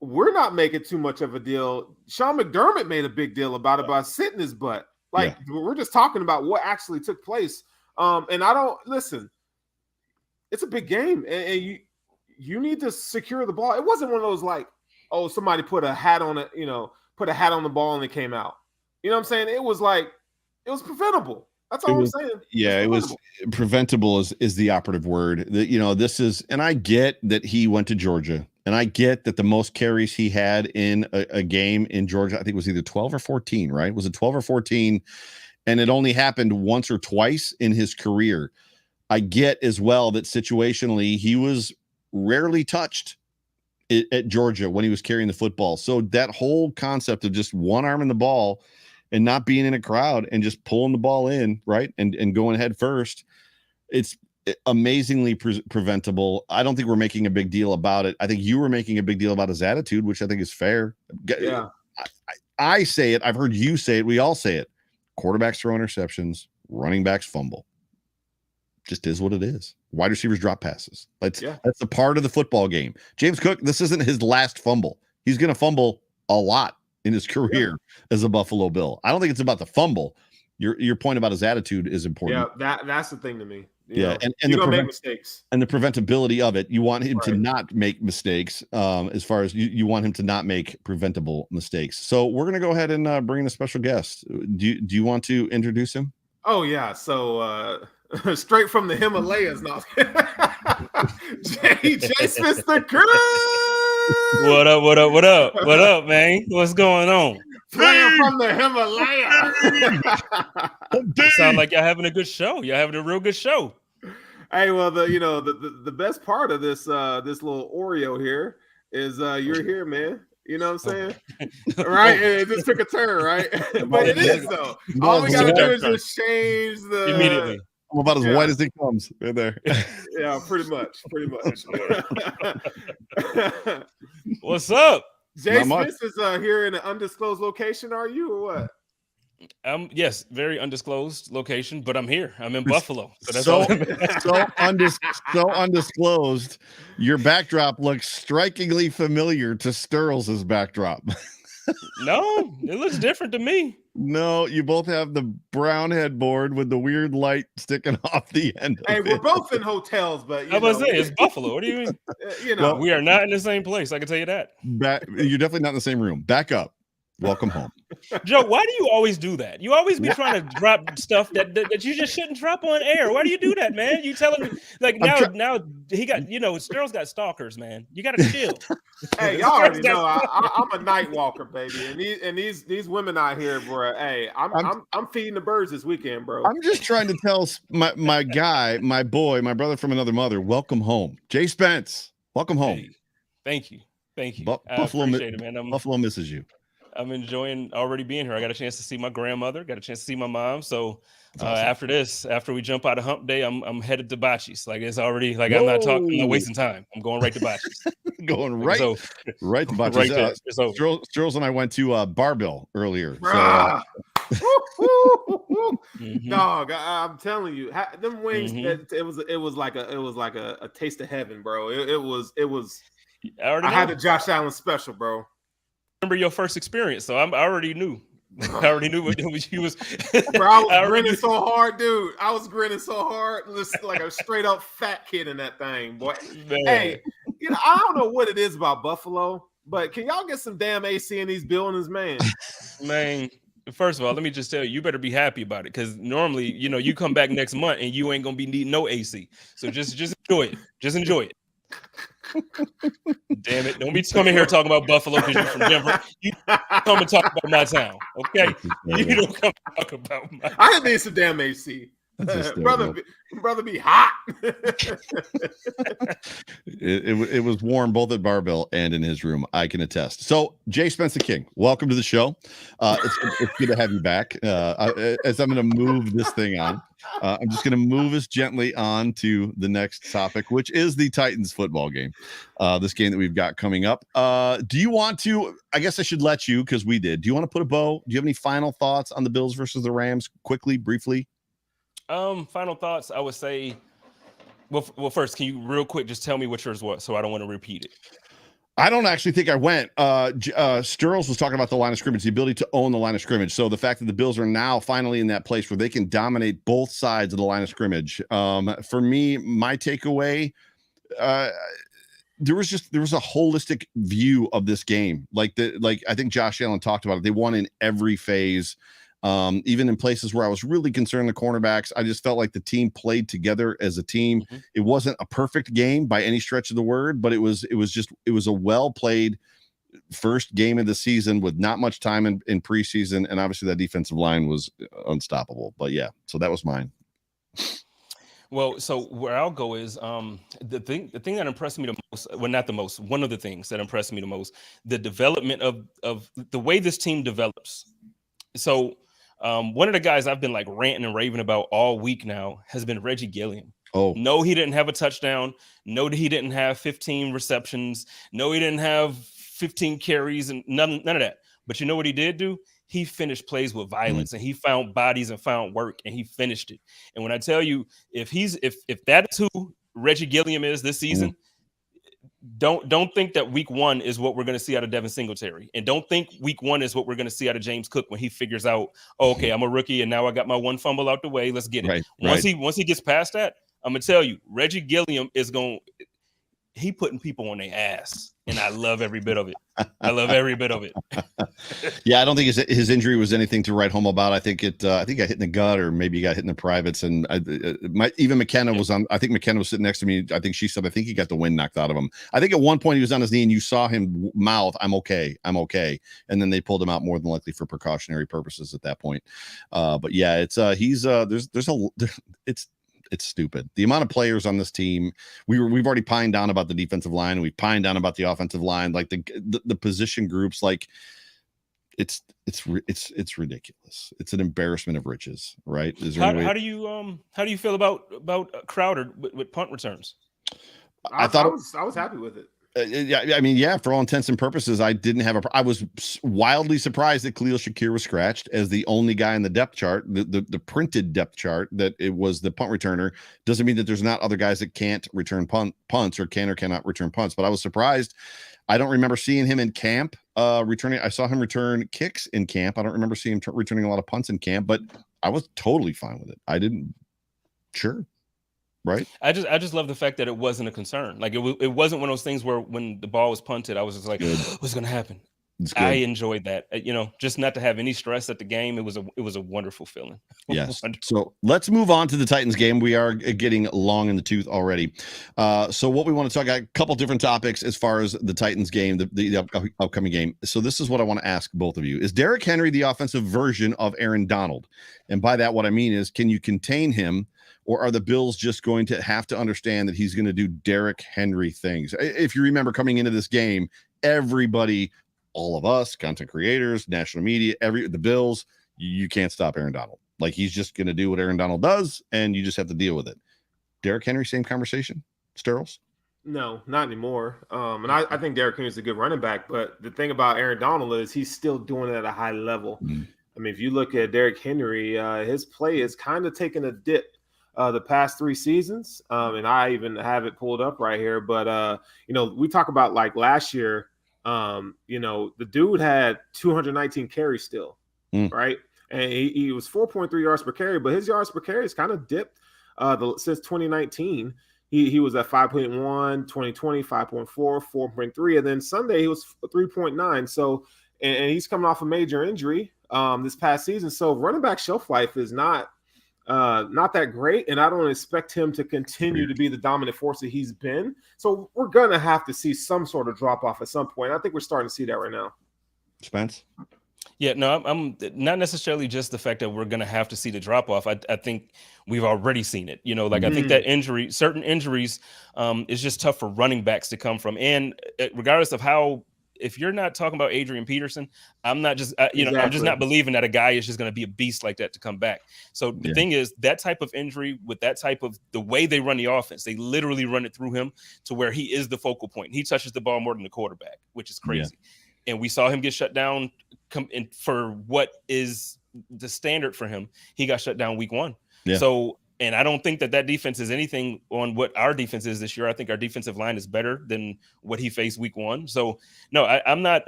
we're not making too much of a deal. Sean McDermott made a big deal about sitting his butt. Like, we're just talking about what actually took place. And I don't listen. It's a big game, and you need to secure the ball. It wasn't one of those like, oh, somebody put a hat on it, put a hat on the ball and it came out. You know what I'm saying? It was like, it was preventable. That's all I'm saying. Yeah, it was preventable is the operative word. This is, and I get that he went to Georgia. And I get that the most carries he had in a game in Georgia, I think it was either 12 or 14, right? Was it 12 or 14? And it only happened once or twice in his career. I get as well that situationally he was rarely touched at Georgia when he was carrying the football. So that whole concept of just one arm in the ball and not being in a crowd and just pulling the ball in, right? And going head first, it's amazingly preventable. I don't think we're making a big deal about it. I think you were making a big deal about his attitude, which I think is fair. Yeah. I say it. I've heard you say it. We all say it. Quarterbacks throw interceptions, running backs fumble. Just is what it is. Wide receivers drop passes. That's a part of the football game. James Cook, this isn't his last fumble. He's going to fumble a lot in his career as a Buffalo Bill. I don't think it's about the fumble. Your point about his attitude is important. Yeah, that's the thing to me. And you're gonna make mistakes. And the preventability of it, you want him to Right. not make mistakes. As far as you want him to not make preventable mistakes. So we're gonna go ahead and bring in a special guest. Do you want to introduce him? Oh yeah, so straight from the Himalayas now. Jay Smith the Crew. What up, man? What's going on? Playing from the Himalayas. Sound like y'all having a good show. Y'all having a real good show. Hey, well, the best part of this this little Oreo here is you're here, man. You know what I'm saying? Right? It just took a turn, right? But it is though. All we gotta do is just change the immediately. I'm about as white as it comes right there. Yeah, pretty much. What's up? Jay Smith is here in an undisclosed location. Are you or what? Yes, very undisclosed location, but I'm here. I'm in Buffalo. So undisclosed. Your backdrop looks strikingly familiar to Sterls' backdrop. No, it looks different to me. No, you both have the brown headboard with the weird light sticking off the end. Hey, we're both in hotels, but I was saying it's Buffalo. What do you mean? Well, we are not in the same place. I can tell you that. You're definitely not in the same room. Back up. Welcome home. Joe, why do you always do that? You always be trying to drop stuff that you just shouldn't drop on air. Why do you do that, man? You telling me like now he got Sterls got stalkers, man. You gotta chill. Hey, y'all already know I'm a night walker, baby, and these women out here, bro. Hey, I'm feeding the birds this weekend, bro. I'm just trying to tell my guy, my boy, my brother from another mother, welcome home. Jay Spence, welcome home. Hey, thank you. Buffalo, appreciate it, man. Buffalo misses you. I'm enjoying already being here. I got a chance to see my grandmother, got a chance to see my mom. So awesome. after we jump out of Hump Day, I'm headed to Bocce's. Like it's already like I'm not wasting time. I'm going right to Bocce's. Going right to Bocce's. Right there. Sterls and I went to Barbell earlier. Dog, I'm telling you, them wings. It was like a taste of heaven, bro. It was. I had the Josh Allen special, bro. Remember your first experience, so I already knew. I already knew what he was. Bro, I was grinning so hard, dude. I was grinning so hard, like a straight up fat kid in that thing, boy. Man. Hey, I don't know what it is about Buffalo, but can y'all get some damn AC in these buildings, man? Man, first of all, let me just tell you, you better be happy about it because normally, you come back next month and you ain't gonna be needing no AC. So just enjoy it. Just enjoy it. Damn it. Don't be coming here talking about Buffalo because you're from Denver. You come and talk about my town, okay? You don't come talk about my I didn't need some damn AC. Brother be hot. it was warm both at Barbell and in his room. I can attest. So, Jay Spencer King, welcome to the show. It's good to have you back. As I'm going to move this thing on, I'm just going to move us gently on to the next topic, which is the Titans football game. This game that we've got coming up. Do you want to? I guess I should let you because we did. Do you want to put a bow? Do you have any final thoughts on the Bills versus the Rams? Quickly, briefly. Final thoughts. I would say, well, first, can you real quick just tell me what yours was, so I don't want to repeat it. I don't actually think I went. Sterls was talking about the line of scrimmage, the ability to own the line of scrimmage. So the fact that the Bills are now finally in that place where they can dominate both sides of the line of scrimmage. For me, my takeaway, there was a holistic view of this game. Like I think Josh Allen talked about it. They won in every phase. Even in places where I was really concerned the cornerbacks, I just felt like the team played together as a team. Mm-hmm. It wasn't a perfect game by any stretch of the word, but it was a well played first game of the season with not much time in preseason, and obviously that defensive line was unstoppable. But yeah, so that was mine. Well, so where I'll go is the thing that impressed me the most, well, not the most, one of the things that impressed me the most, the development of the way this team develops. So one of the guys I've been like ranting and raving about all week now has been Reggie Gilliam. Oh, no, he didn't have a touchdown. No, he didn't have 15 receptions. No, he didn't have 15 carries and none of that. But you know what he did do? He finished plays with violence and he found bodies and found work and he finished it. And when I tell you, if that is who Reggie Gilliam is this season, don't think that week one is what we're going to see out of Devin Singletary. And don't think week one is what we're going to see out of James Cook when he figures out, okay, I'm a rookie and now I got my one fumble out the way. Let's get it. Once he gets past that, I'm gonna tell you, Reggie Gilliam he putting people on their ass, and I love every bit of it. I love every bit of it. Yeah, I don't think his injury was anything to write home about. I think I got hit in the gut, or maybe he got hit in the privates. And even McKenna was on. I think McKenna was sitting next to me. I think she said, I think he got the wind knocked out of him. I think at one point he was on his knee, and you saw him mouth, "I'm okay, I'm okay," and then they pulled him out more than likely for precautionary purposes at that point. But yeah, it's it's stupid. The amount of players on this team, we've already pined down about the defensive line, and we've pined down about the offensive line, like the position groups. Like it's ridiculous. It's an embarrassment of riches, right? How do you feel about Crowder with punt returns? I was happy with it. Yeah, I mean, yeah, for all intents and purposes, I didn't have I was wildly surprised that Khalil Shakir was scratched as the only guy in the depth chart, the printed depth chart, that it was the punt returner. Doesn't mean that there's not other guys that can't return punts or can or cannot return punts, but I was surprised. I don't remember seeing him in camp returning. I saw him return kicks in camp. I don't remember seeing him returning a lot of punts in camp, but I was totally fine with it. Sure. Right. I just love the fact that it wasn't a concern. Like it wasn't one of those things where when the ball was punted, I was just like, what's going to happen? I enjoyed that. Just not to have any stress at the game. It was a wonderful feeling. Yes. So let's move on to the Titans game. We are getting long in the tooth already. So what we want to talk about, a couple different topics as far as the Titans game, the upcoming game. So this is what I want to ask both of you. Is Derrick Henry the offensive version of Aaron Donald? And by that, what I mean is, can you contain him? Or are the Bills just going to have to understand that he's going to do Derrick Henry things? If you remember coming into this game, everybody, all of us, content creators, national media, the Bills, you can't stop Aaron Donald. Like, he's just going to do what Aaron Donald does, and you just have to deal with it. Derrick Henry, same conversation? Sterls? No, not anymore. And I think Derrick Henry is a good running back, but the thing about Aaron Donald is he's still doing it at a high level. Mm-hmm. I mean, if you look at Derrick Henry, his play is kind of taking a dip the past 3 seasons. And I even have it pulled up right here. But, we talk about like last year, the dude had 219 carries still, right? And he was 4.3 yards per carry, but his yards per carry has kind of dipped since 2019. He was at 5.1, 2020, 5.4, 4.3. And then Sunday he was 3.9. So, and he's coming off a major injury this past season. So running back shelf life is not that great, and I don't expect him to continue to be the dominant force that he's been. So we're gonna have to see some sort of drop off at some point. I think we're starting to see that right now. Spence? Yeah, no, I'm not necessarily just the fact that we're gonna have to see the drop off. I think we've already seen it. I think that certain injuries, is just tough for running backs to come from, and regardless of how. If you're not talking about Adrian Peterson, I'm not just, exactly. I'm just not believing that a guy is just going to be a beast like that to come back. So the thing is, that type of injury with that type of the way they run the offense, they literally run it through him to where he is the focal point. He touches the ball more than the quarterback, which is crazy. Yeah. And we saw him get shut down for what is the standard for him. He got shut down week 1. Yeah. So, and I don't think that defense is anything on what our defense is this year. I think our defensive line is better than what he faced week 1. So no, I'm not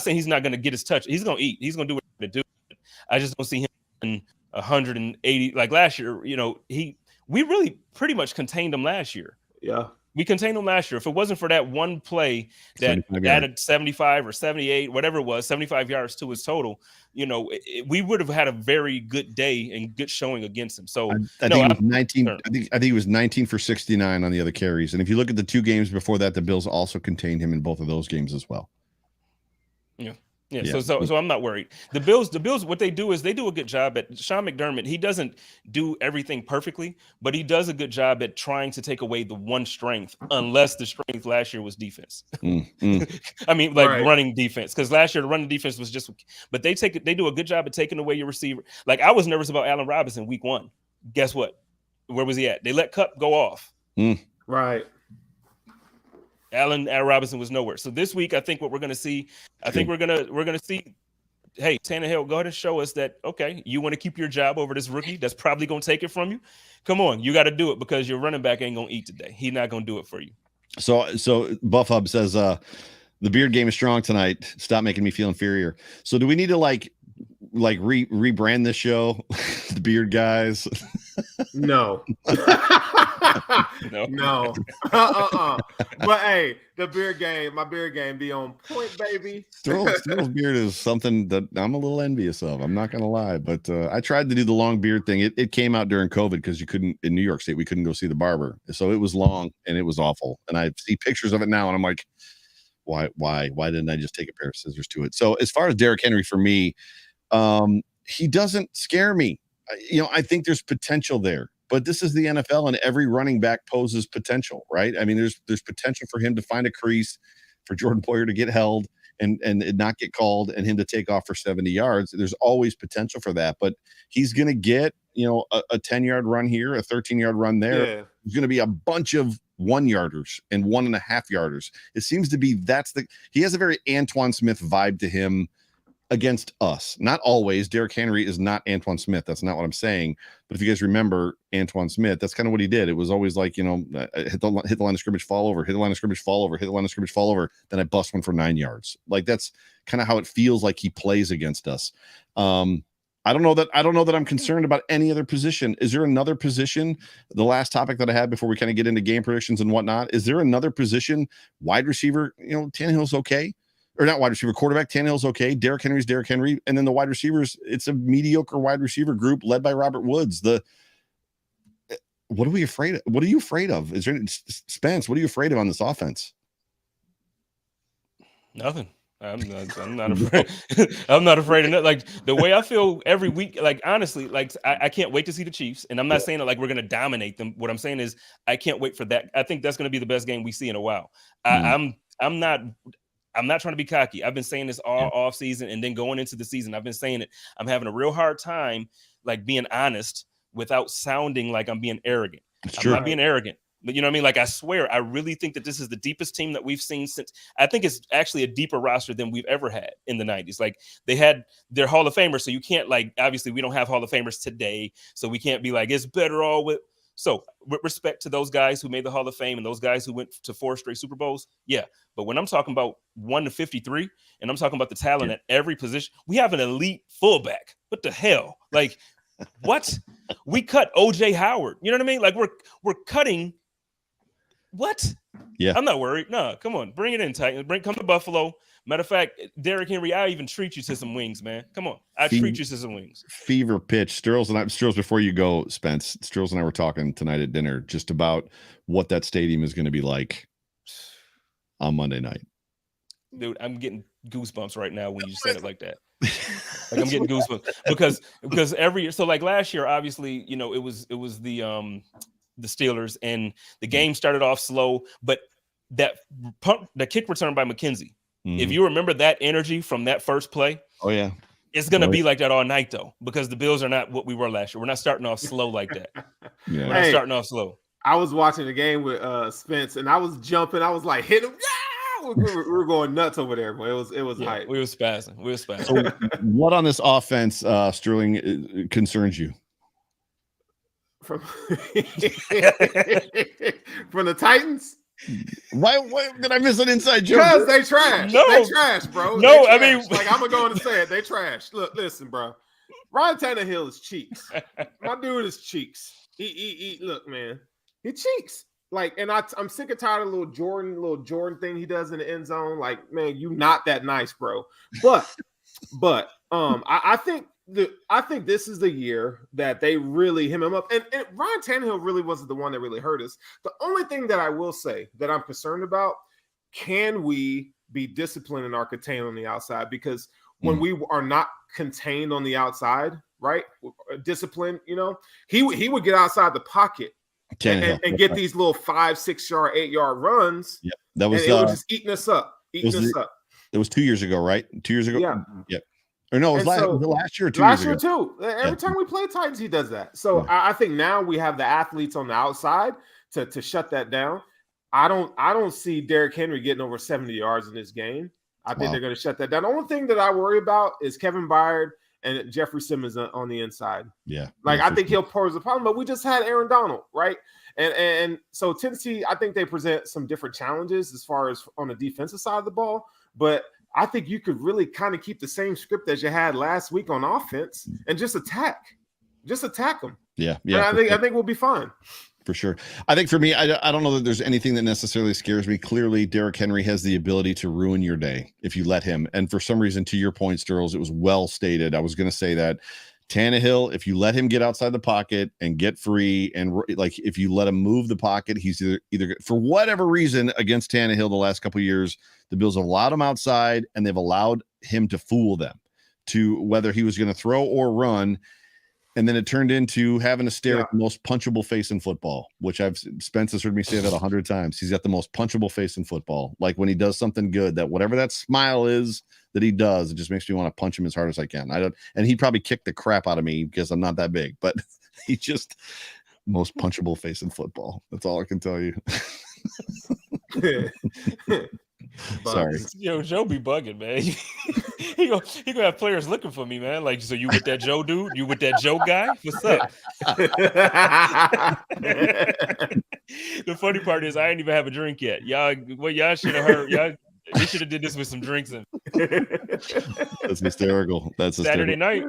saying he's not going to get his touch. He's going to eat. He's going to do what he's going to do. I just don't see him in 180 like last year. We really pretty much contained him last year. Yeah. We contained him last year. If it wasn't for that one play that added 75 or 78, whatever it was, 75 yards to his total, we would have had a very good day and good showing against him. So I think it was 19. I think he was 19 for 69 on the other carries. And if you look at the 2 games before that, the Bills also contained him in both of those games as well. Yeah. So I'm not worried. The Bills, what they do is they do a good job at Sean McDermott. He doesn't do everything perfectly, but he does a good job at trying to take away the one strength, unless the strength last year was defense. I mean, running defense, because last year the running defense was just. But they do a good job at taking away your receiver. Like I was nervous about Allen Robinson week 1. Guess what? Where was he at? They let Cup go off. Right. Allen Robinson was nowhere. So this week, I think what we're going to see, we're going to see, hey, Tannehill, go ahead and show us that, okay, you want to keep your job over this rookie that's probably going to take it from you? Come on, you got to do it because your running back ain't going to eat today. He's not going to do it for you. So Buff Hub says, the beard game is strong tonight. Stop making me feel inferior. So do we need to rebrand this show? The beard guys? No. No. But hey, my beer game be on point, baby. Sterls beard is something that I'm a little envious of. I'm not gonna lie, but I tried to do the long beard thing. It came out during COVID because you couldn't in New York State. We couldn't go see the barber, so it was long and it was awful. And I see pictures of it now, and I'm like, why didn't I just take a pair of scissors to it? So as far as Derrick Henry for me, he doesn't scare me. I think there's potential there. But this is the NFL, and every running back poses potential, right? I mean, there's potential for him to find a crease, for Jordan Poyer to get held and not get called, and him to take off for 70 yards. There's always potential for that, but he's going to get, a 10-yard run here, a 13-yard run there. Yeah. There's going to be a bunch of 1-yarders and 1.5-yarders. It seems to be he has a very Antoine Smith vibe to him against us. Not always. Derrick Henry is not Antoine Smith. That's not what I'm saying. But if you guys remember Antoine Smith, that's kind of what he did. It was always like, hit the line of scrimmage, fall over, hit the line of scrimmage, fall over, hit the line of scrimmage, fall over. Then I bust one for 9 yards. Like that's kind of how it feels like he plays against us. I don't know that I'm concerned about any other position. Is there another position? The last topic that I had before we kind of get into game predictions and whatnot, is there another position? Wide receiver, Tannehill's okay. Or not wide receiver, quarterback, Tannehill's okay. Derrick Henry's Derrick Henry. And then the wide receivers, it's a mediocre wide receiver group led by Robert Woods. What are we afraid of? What are you afraid of? Is there Spence, what are you afraid of on this offense? Nothing. I'm not afraid. I'm not afraid of that. Like the way I feel every week, like honestly, like I can't wait to see the Chiefs. And I'm not saying that like we're going to dominate them. What I'm saying is I can't wait for that. I think that's going to be the best game we see in a while. I'm not trying to be cocky. I've been saying this all off season, and then going into the season, I've been saying it. I'm having a real hard time, like being honest without sounding like I'm being arrogant. I'm not being arrogant, but you know what I mean? Like I swear, I really think that this is the deepest team that we've seen since. I think it's actually a deeper roster than we've ever had in the 90s. Like they had their Hall of Famers, so you can't obviously we don't have Hall of Famers today, so we can't be like it's better all with. So with respect to those guys who made the Hall of Fame and those guys who went to 4 straight Super Bowls, yeah. But when I'm talking about 1 to 53, and I'm talking about the talent at every position, we have an elite fullback. What the hell? Like, what? We cut OJ Howard. You know what I mean? Like we're cutting. What? Yeah. I'm not worried. No, come on, bring it in, Titans. Come to Buffalo. Matter of fact, Derrick Henry, I even treat you to some wings, man. Come on. Treat you to some wings. Fever pitch. Sterls, before you go, Spence, Sterls and I were talking tonight at dinner just about what that stadium is going to be like on Monday night. Dude, I'm getting goosebumps right now when you said it like that. Like I'm getting goosebumps because every year, so like last year, obviously, it was the Steelers, and the game started off slow, but the kick return by McKenzie. If you remember that energy from that first play, it's going to be like that all night, though, because the Bills are not what we were last year. We're not starting off slow like that. We're not starting off slow. I was watching the game with Spence, and I was jumping. I was like, hit him. Yeah! We were going nuts over there, but it was hype. We were spazzing. So what on this offense, Sterling, concerns you? From the Titans? Why did I miss an inside joke? Because they trash. No. They trash, bro. No, trash. I mean, like I'm gonna go and say it. They trash. Look, listen, bro. Ryan Tannehill is cheeks. My dude is cheeks. He look, man. He cheeks. Like, and I'm sick and tired of little Jordan thing he does in the end zone. Like, man, you not that nice, bro. But I think this is the year that they really him up. And Ryan Tannehill really wasn't the one that really hurt us. The only thing that I will say that I'm concerned about, can we be disciplined in our contain on the outside? Because when we are not contained on the outside, right? Discipline, he would get outside the pocket and get these little 5, 6 yard, 8 yard runs. Yeah, that was it was just eating us up. It was 2 years ago, right? 2 years ago. Yeah. Or no, it was last year or 2 years ago. Last year too. Every time we play Titans, he does that. So I think now we have the athletes on the outside to shut that down. I don't see Derrick Henry getting over 70 yards in this game. I think they're going to shut that down. The only thing that I worry about is Kevin Byard and Jeffrey Simmons on the inside. Yeah. I think he'll pose a problem, but we just had Aaron Donald, right? And so Tennessee, I think they present some different challenges as far as on the defensive side of the ball, but I think you could really kind of keep the same script as you had last week on offense and just attack them. Yeah. And I think we'll be fine. For sure. I think for me, I don't know that there's anything that necessarily scares me. Clearly, Derrick Henry has the ability to ruin your day if you let him. And for some reason, to your point, Sterls, it was well stated. I was going to say that Tannehill, if you let him get outside the pocket and get free, and like if you let him move the pocket, he's either for whatever reason against Tannehill the last couple of years, the Bills have allowed him outside and they've allowed him to fool them to whether he was going to throw or run. And then it turned into having to stare at the most punchable face in football, which Spence has heard me say that 100 times. He's got the most punchable face in football. Like when he does something good, that whatever that smile is that he does, it just makes me want to punch him as hard as I can. And he'd probably kick the crap out of me because I'm not that big, but he just most punchable face in football. That's all I can tell you. Sorry. Yo, Joe be bugging, man. he gonna have players looking for me, man. Like, so you with that Joe dude? You with that Joe guy? What's up? The funny part is I ain't even have a drink yet. Y'all should have heard. You should have did this with some drinks in. That's hysterical. That's Saturday night.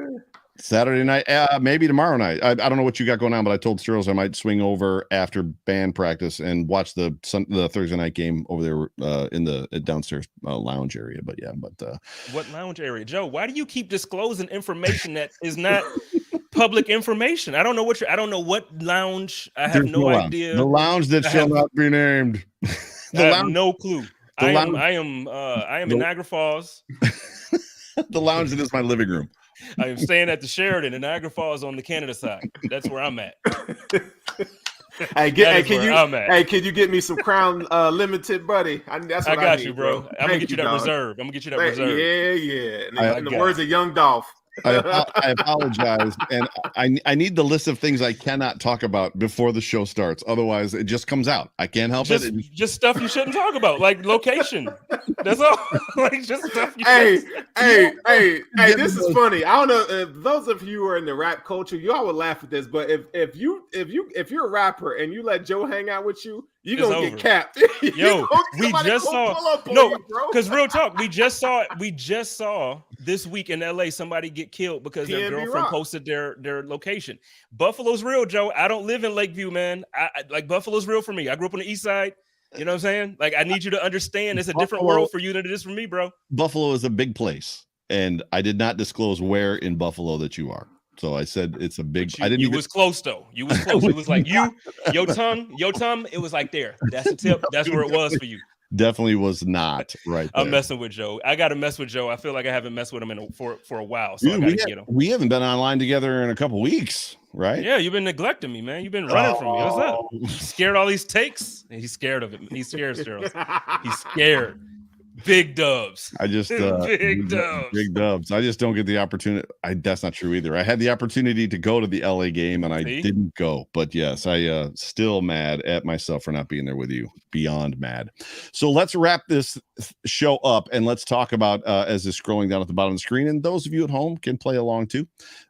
Maybe tomorrow night. I don't know what you got going on, but I told Sterls I might swing over after band practice and watch the Thursday night game over there in the downstairs lounge area. But what lounge area, Joe? Why do you keep disclosing information that is not public information? I don't know what lounge. I have no idea. The lounge that shall not be named. I have no clue. I am in Niagara Falls. The lounge that is my living room. I am staying at the Sheridan in Niagara Falls on the Canada side. That's where I'm at. Can you get me some Crown Limited, buddy? I got you, bro. I'm gonna get you that reserve. Yeah. In the words of Young Dolph. I apologize, and I need the list of things I cannot talk about before the show starts. Otherwise, it just comes out. I can't help it. Just stuff you shouldn't talk about, like location. That's all. Like just stuff. Hey, this is funny. I don't know if those of you who are in the rap culture, you all would laugh at this, but if you're a rapper and you let Joe hang out with you, you're gonna get capped. Yo, we just saw because real talk, we just saw this week in LA somebody get killed because their girlfriend posted their location. Buffalo's real, Joe. I don't live in Lakeview, man. I like Buffalo's real for me. I grew up on the east side. You know what I'm saying? Like, I need you to understand it's a different world for you than it is for me, bro. Buffalo is a big place, and I did not disclose where in Buffalo that you are. So I said it's a big. You was close though. You was close. It was like your tongue. It was like there. That's the tip. That's where it was for you. Definitely was not right there. I'm messing with Joe. I got to mess with Joe. I feel like I haven't messed with him for a while. So dude, I got to get him. We haven't been online together in a couple weeks, right? Yeah, you've been neglecting me, man. You've been running from me. What's up? Scared all these takes? He's scared of it. He's scared, Sterls. He's scared. Big dubs. I just big dubs. I just don't get the opportunity. That's not true either. I had the opportunity to go to the LA game and I didn't go. But yes, I still mad at myself for not being there with you. Beyond mad. So let's wrap this show up and let's talk about as it's scrolling down at the bottom of the screen. And those of you at home can play along too.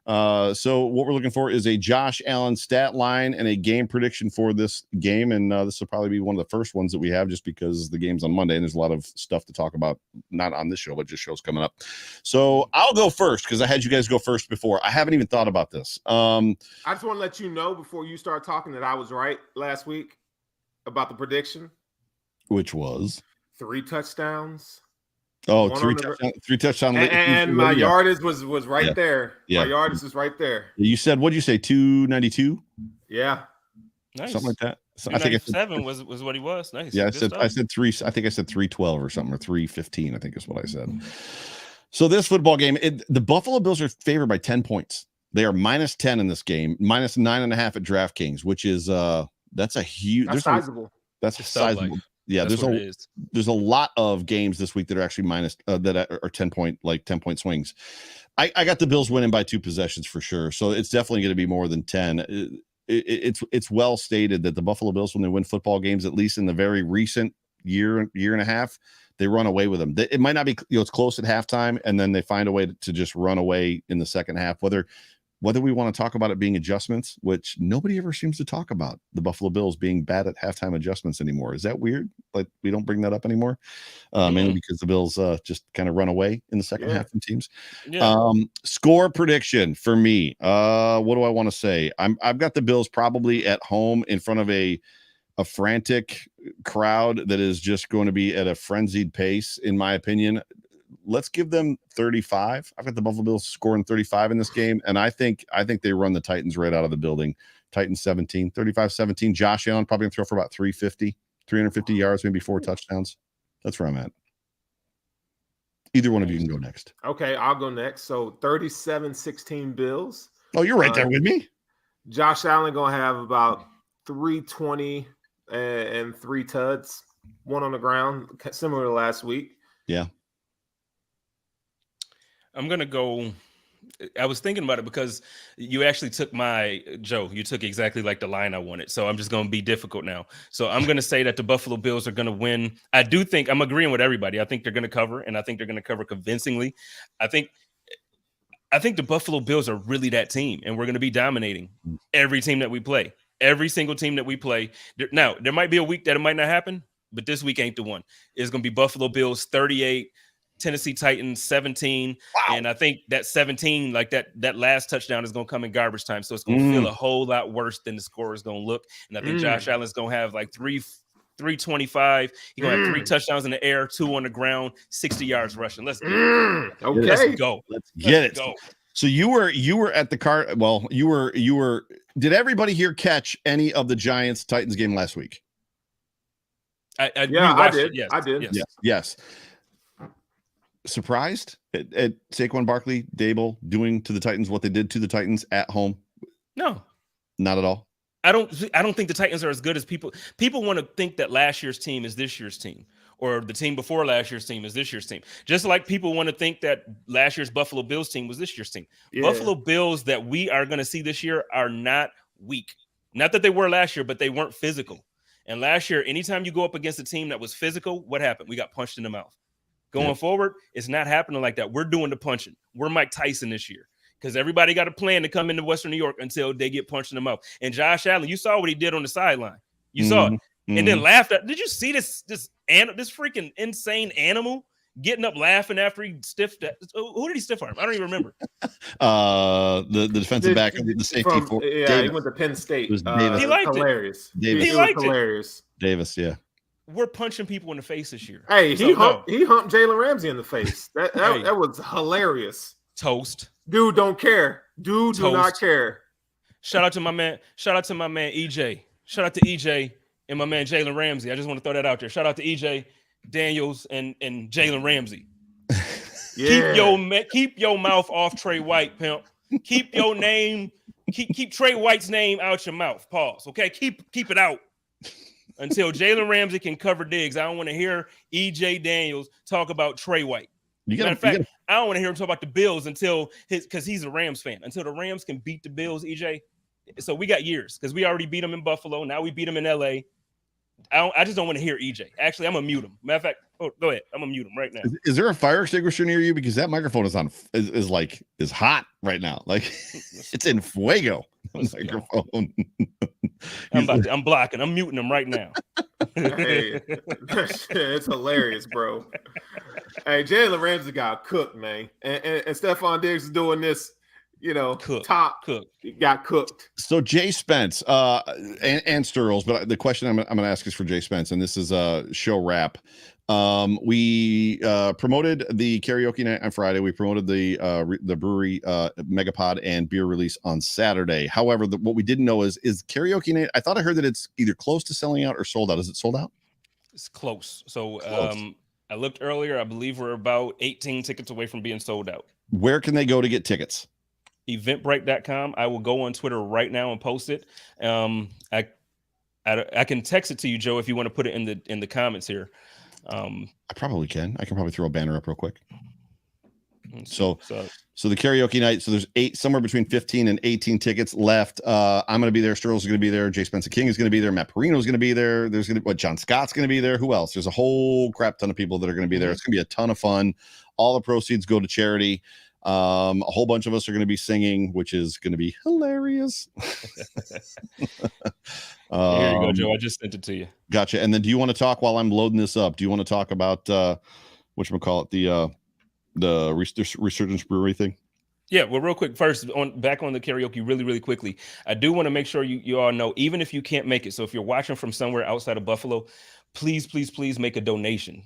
So what we're looking for is a Josh Allen stat line and a game prediction for this game. And this will probably be one of the first ones that we have just because the game's on Monday and there's a lot of stuff to talk about, not on this show, but just shows coming up. So I'll go first because I had you guys go first before. I haven't even thought about this. I just want to let you know before you start talking that I was right last week about the prediction. Which was? 3 touchdowns. Oh, three touchdowns. And my yardage was right there. Yeah. My yardage is right there. You said, what'd you say, 292? Yeah. Nice. Something like that. So I think 7 was what he was. Nice. Yeah, I said 3. I think I said 312 or something, or 315. I think is what I said. So this football game, the Buffalo Bills are favored by 10 points. They are minus 10 in this game, minus 9.5 at DraftKings, which is that's a huge. That's sizable. That's sizable. Like, yeah, there's a lot of games this week that are actually minus that are 10 point swings. I got the Bills winning by 2 possessions for sure. So it's definitely going to be more than 10. It's well stated that the Buffalo Bills, when they win football games, at least in the very recent year and a half, they run away with them. It might not be, it's close at halftime, and then they find a way to just run away in the second half. Whether whether we want to talk about it being adjustments, which nobody ever seems to talk about the Buffalo Bills being bad at halftime adjustments anymore. Is that weird? Like we don't bring that up anymore, mainly because the Bills just kind of run away in the second half from teams. Yeah. Score prediction for me. What do I want to say? I've got the Bills probably at home in front of a frantic crowd that is just going to be at a frenzied pace, in my opinion. Let's give them 35. I've got the Buffalo Bills scoring 35 in this game, and I think they run the Titans right out of the building. Titans 17, 35-17. Josh Allen probably going to throw for about 350 yards, maybe 4 touchdowns. That's where I'm at. Either one of you can go next. Okay, I'll go next. So 37-16 Bills. Oh, you're right there with me. Josh Allen going to have about 320 and 3 tuds, 1 on the ground, similar to last week. Yeah. I'm going to go. I was thinking about it because you actually took you took exactly like the line I wanted. So I'm just going to be difficult now. So I'm going to say that the Buffalo Bills are going to win. I do think I'm agreeing with everybody. I think they're going to cover, and I think they're going to cover convincingly. I think the Buffalo Bills are really that team, and we're going to be dominating every team that we play, every single team that we play. Now, there might be a week that it might not happen, but this week ain't the one. It's going to be Buffalo Bills 38, Tennessee Titans 17. Wow. And I think that 17, like that last touchdown is going to come in garbage time. So it's going to feel a whole lot worse than the score is going to look. And I think Josh Allen's going to have like 325. He's going to have 3 touchdowns in the air, 2 on the ground, 60 yards rushing. Let's go. Okay. Let's go. Let's get it. Go. So you were at the car. Well, you were. Did everybody here catch any of the Giants Titans game last week? I did. Yes. I did. Yes. Surprised at Saquon Barkley, Dable doing to the Titans what they did to the Titans at home? No, not at all. I don't think the Titans are as good as people want to think that last year's team is this year's team, or the team before last year's team is this year's team. Just like people want to think that last year's Buffalo Bills team was this year's team. Yeah. Buffalo Bills that we are going to see this year are not weak. Not that they were last year, but they weren't physical. And last year, anytime you go up against a team that was physical, what happened? We got punched in the mouth. Going forward, it's not happening like that. We're doing the punching. We're Mike Tyson this year because everybody got a plan to come into Western New York until they get punched in the mouth. And Josh Allen, you saw what he did on the sideline. You saw it. And then laughed at. Did you see this freaking insane animal getting up laughing after he stiffed that? Who did he stiff arm? I don't even remember. The defensive back, the safety. He went to Penn State. He liked hilarious. It. He liked hilarious. Davis, yeah. We're punching people in the face this year. Hey, he humped Jalen Ramsey in the face. That was hilarious. Toast. Dude don't care. Do not care. Shout out to my man EJ. Shout out to EJ and my man Jalen Ramsey. I just want to throw that out there. Shout out to EJ Daniels and Jalen Ramsey. Yeah. Keep your mouth off Trey White, pimp. Keep your name. Keep Trey White's name out your mouth. Pause. Okay, keep it out. Until Jalen Ramsey can cover Diggs, I don't want to hear EJ Daniels talk about Trey White. Matter of fact, I don't want to hear him talk about the Bills because he's a Rams fan. Until the Rams can beat the Bills, EJ. So we got years because we already beat them in Buffalo. Now we beat them in LA. I just don't want to hear EJ. Actually, I'm going to mute him. Matter of fact, go ahead. I'm going to mute him right now. Is there a fire extinguisher near you? Because that microphone is hot right now. Like it's in fuego. Microphone. I'm blocking. I'm muting him right now. Hey, it's hilarious, bro. Hey, Jalen Ramsey got cooked, man. And Stephon Diggs is doing this, got cooked. So Jay Spence and Sterls, but the question I'm going to ask is for Jay Spence, and this is a show wrap. We promoted the karaoke night on Friday. We promoted the brewery Megapod and beer release on Saturday. However, what we didn't know is karaoke night. I thought I heard that it's either close to selling out or sold out. Is it sold out? It's close. So I looked earlier. I believe we're about 18 tickets away from being sold out. Where can they go to get tickets? Eventbrite.com. I will go on Twitter right now and post it. I can text it to you, Joe, if you want to put it in the comments here. I probably can. I can probably throw a banner up real quick. So the karaoke night. So there's somewhere between 15 and 18 tickets left. I'm going to be there. Sterls is going to be there. Jay Spencer King is going to be there. Matt Perino is going to be there. There's going to John Scott's going to be there. Who else? There's a whole crap ton of people that are going to be there. It's going to be a ton of fun. All the proceeds go to charity. A whole bunch of us are going to be singing, which is going to be hilarious. Here you go, Joe. I just sent it to you. Gotcha. And then do you want to talk while I'm loading this up? Do you want to talk about whatchamacallit, the Resurgence Brewery thing? Yeah, well, real quick, first back on the karaoke, really quickly. I do want to make sure you all know, even if you can't make it, so if you're watching from somewhere outside of Buffalo, please make a donation.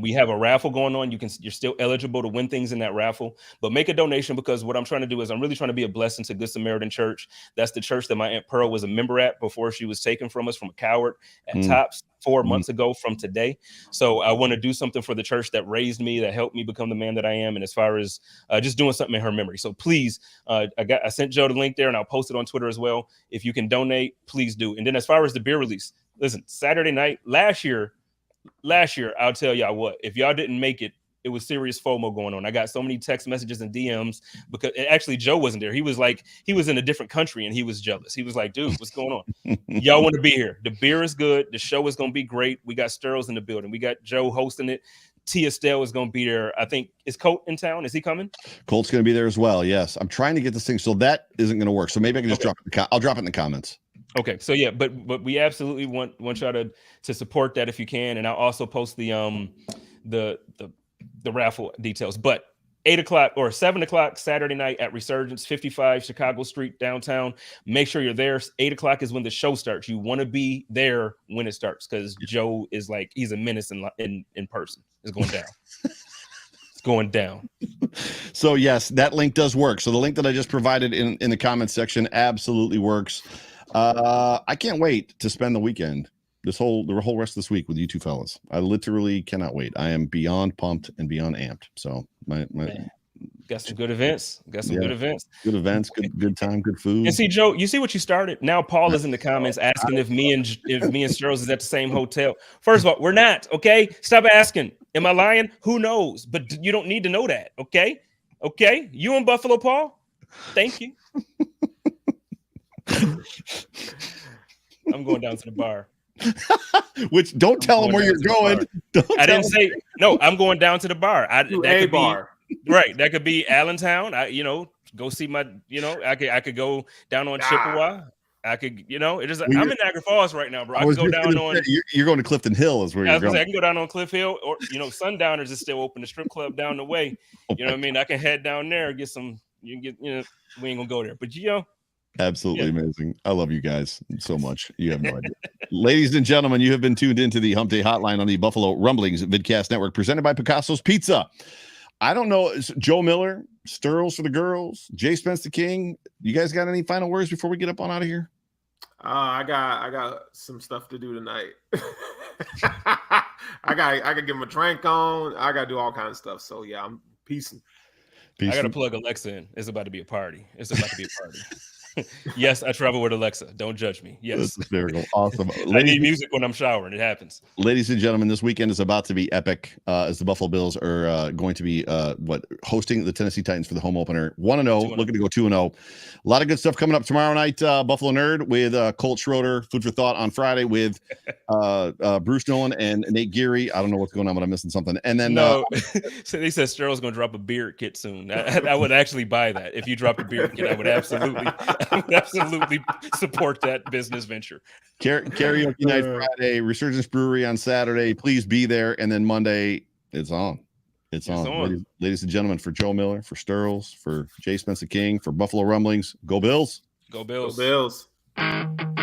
We have a raffle going on. You're still eligible to win things in that raffle, but make a donation, because what I'm trying to do is I'm really trying to be a blessing to Good Samaritan Church. That's the church that my Aunt Pearl was a member at before she was taken from us from a coward at Tops 4 months ago from today. So I want to do something for the church that raised me, that helped me become the man that I am. And as far as just doing something in her memory. So please, I sent Joe the link there, and I'll post it on Twitter as well. If you can donate, please do. And then as far as the beer release, listen, Saturday night, last year, I'll tell y'all what, if y'all didn't make it, it was serious FOMO going on. I got so many text messages and DMs, because actually Joe wasn't there. He was in a different country and he was jealous. He was like, dude, what's going on? Y'all want to be here. The beer is good. The show is going to be great. We got Sterls in the building. We got Joe hosting it. Tia Stell is going to be there. I think, is Colt in town? Is he coming? Colt's going to be there as well. Yes. I'm trying to get this thing. So that isn't going to work. So maybe I can just I'll drop it in the comments. Okay, so yeah, but we absolutely want y'all to support that if you can, and I'll also post the raffle details. But 8:00 or 7:00 Saturday night at Resurgence, 55 Chicago Street, downtown. Make sure you're there. 8:00 is when the show starts. You want to be there when it starts, because Joe is he's a menace in person. It's going down. It's going down. So yes, that link does work. So the link that I just provided in the comments section absolutely works. I can't wait to spend the weekend, the whole rest of this week with you two fellas. I literally cannot wait. I am beyond pumped and beyond amped. So my got some good events. Good events, good time, good food. And see, Joe, you see what you started. Now Paul is in the comments asking if me and Sterls is at the same hotel. First of all, we're not. Okay, stop asking. Am I lying? Who knows? But you don't need to know that. Okay. You in Buffalo, Paul? Thank you. I'm going down to the bar. Which don't tell them where you're going. I didn't say no. I'm going down to the bar. Bar. Right. That could be Allentown. Go see my. I could go down on Chippewa. I could. It is. I'm in Niagara Falls right now, bro. I can go down on. You're going to Clifton Hill, is where you're going. I can go down on Cliff Hill, or Sundowners is still open. The strip club down the way. You know what I mean? I can head down there, get some. We ain't gonna go there, but absolutely amazing. I love you guys so much. You have no idea. Ladies and gentlemen, you have been tuned into the Hump Day Hotline on the Buffalo Rumblings Vidcast Network, presented by Picasso's Pizza. I don't know, Joe Miller, Sterls for the girls, Jay Spence the King. You guys got any final words before we get up on out of here? I got some stuff to do tonight. I got to get my drink on. I got to do all kinds of stuff. So yeah, I'm peacing. I got to plug Alexa in. It's about to be a party. Yes, I travel with Alexa. Don't judge me. Yes. That's hysterical. Awesome. I need music when I'm showering. It happens. Ladies and gentlemen, this weekend is about to be epic as the Buffalo Bills are going to be hosting the Tennessee Titans for the home opener. 1-0, looking to go 2-0. A lot of good stuff coming up tomorrow night. Buffalo Nerd with Colt Schroeder. Food for Thought on Friday with Bruce Nolan and Nate Geary. I don't know what's going on, but I'm missing something. And then so they said Sterl's going to drop a beard kit soon. I would actually buy that. If you dropped a beard kit, I would absolutely support that business venture. Karaoke night Friday, Resurgence Brewery on Saturday. Please be there. And then Monday, it's on. It's on. Ladies and gentlemen, for Joe Miller, for Sterls, for Jay Spence the King, for Buffalo Rumblings, go Bills. Go Bills. Go Bills.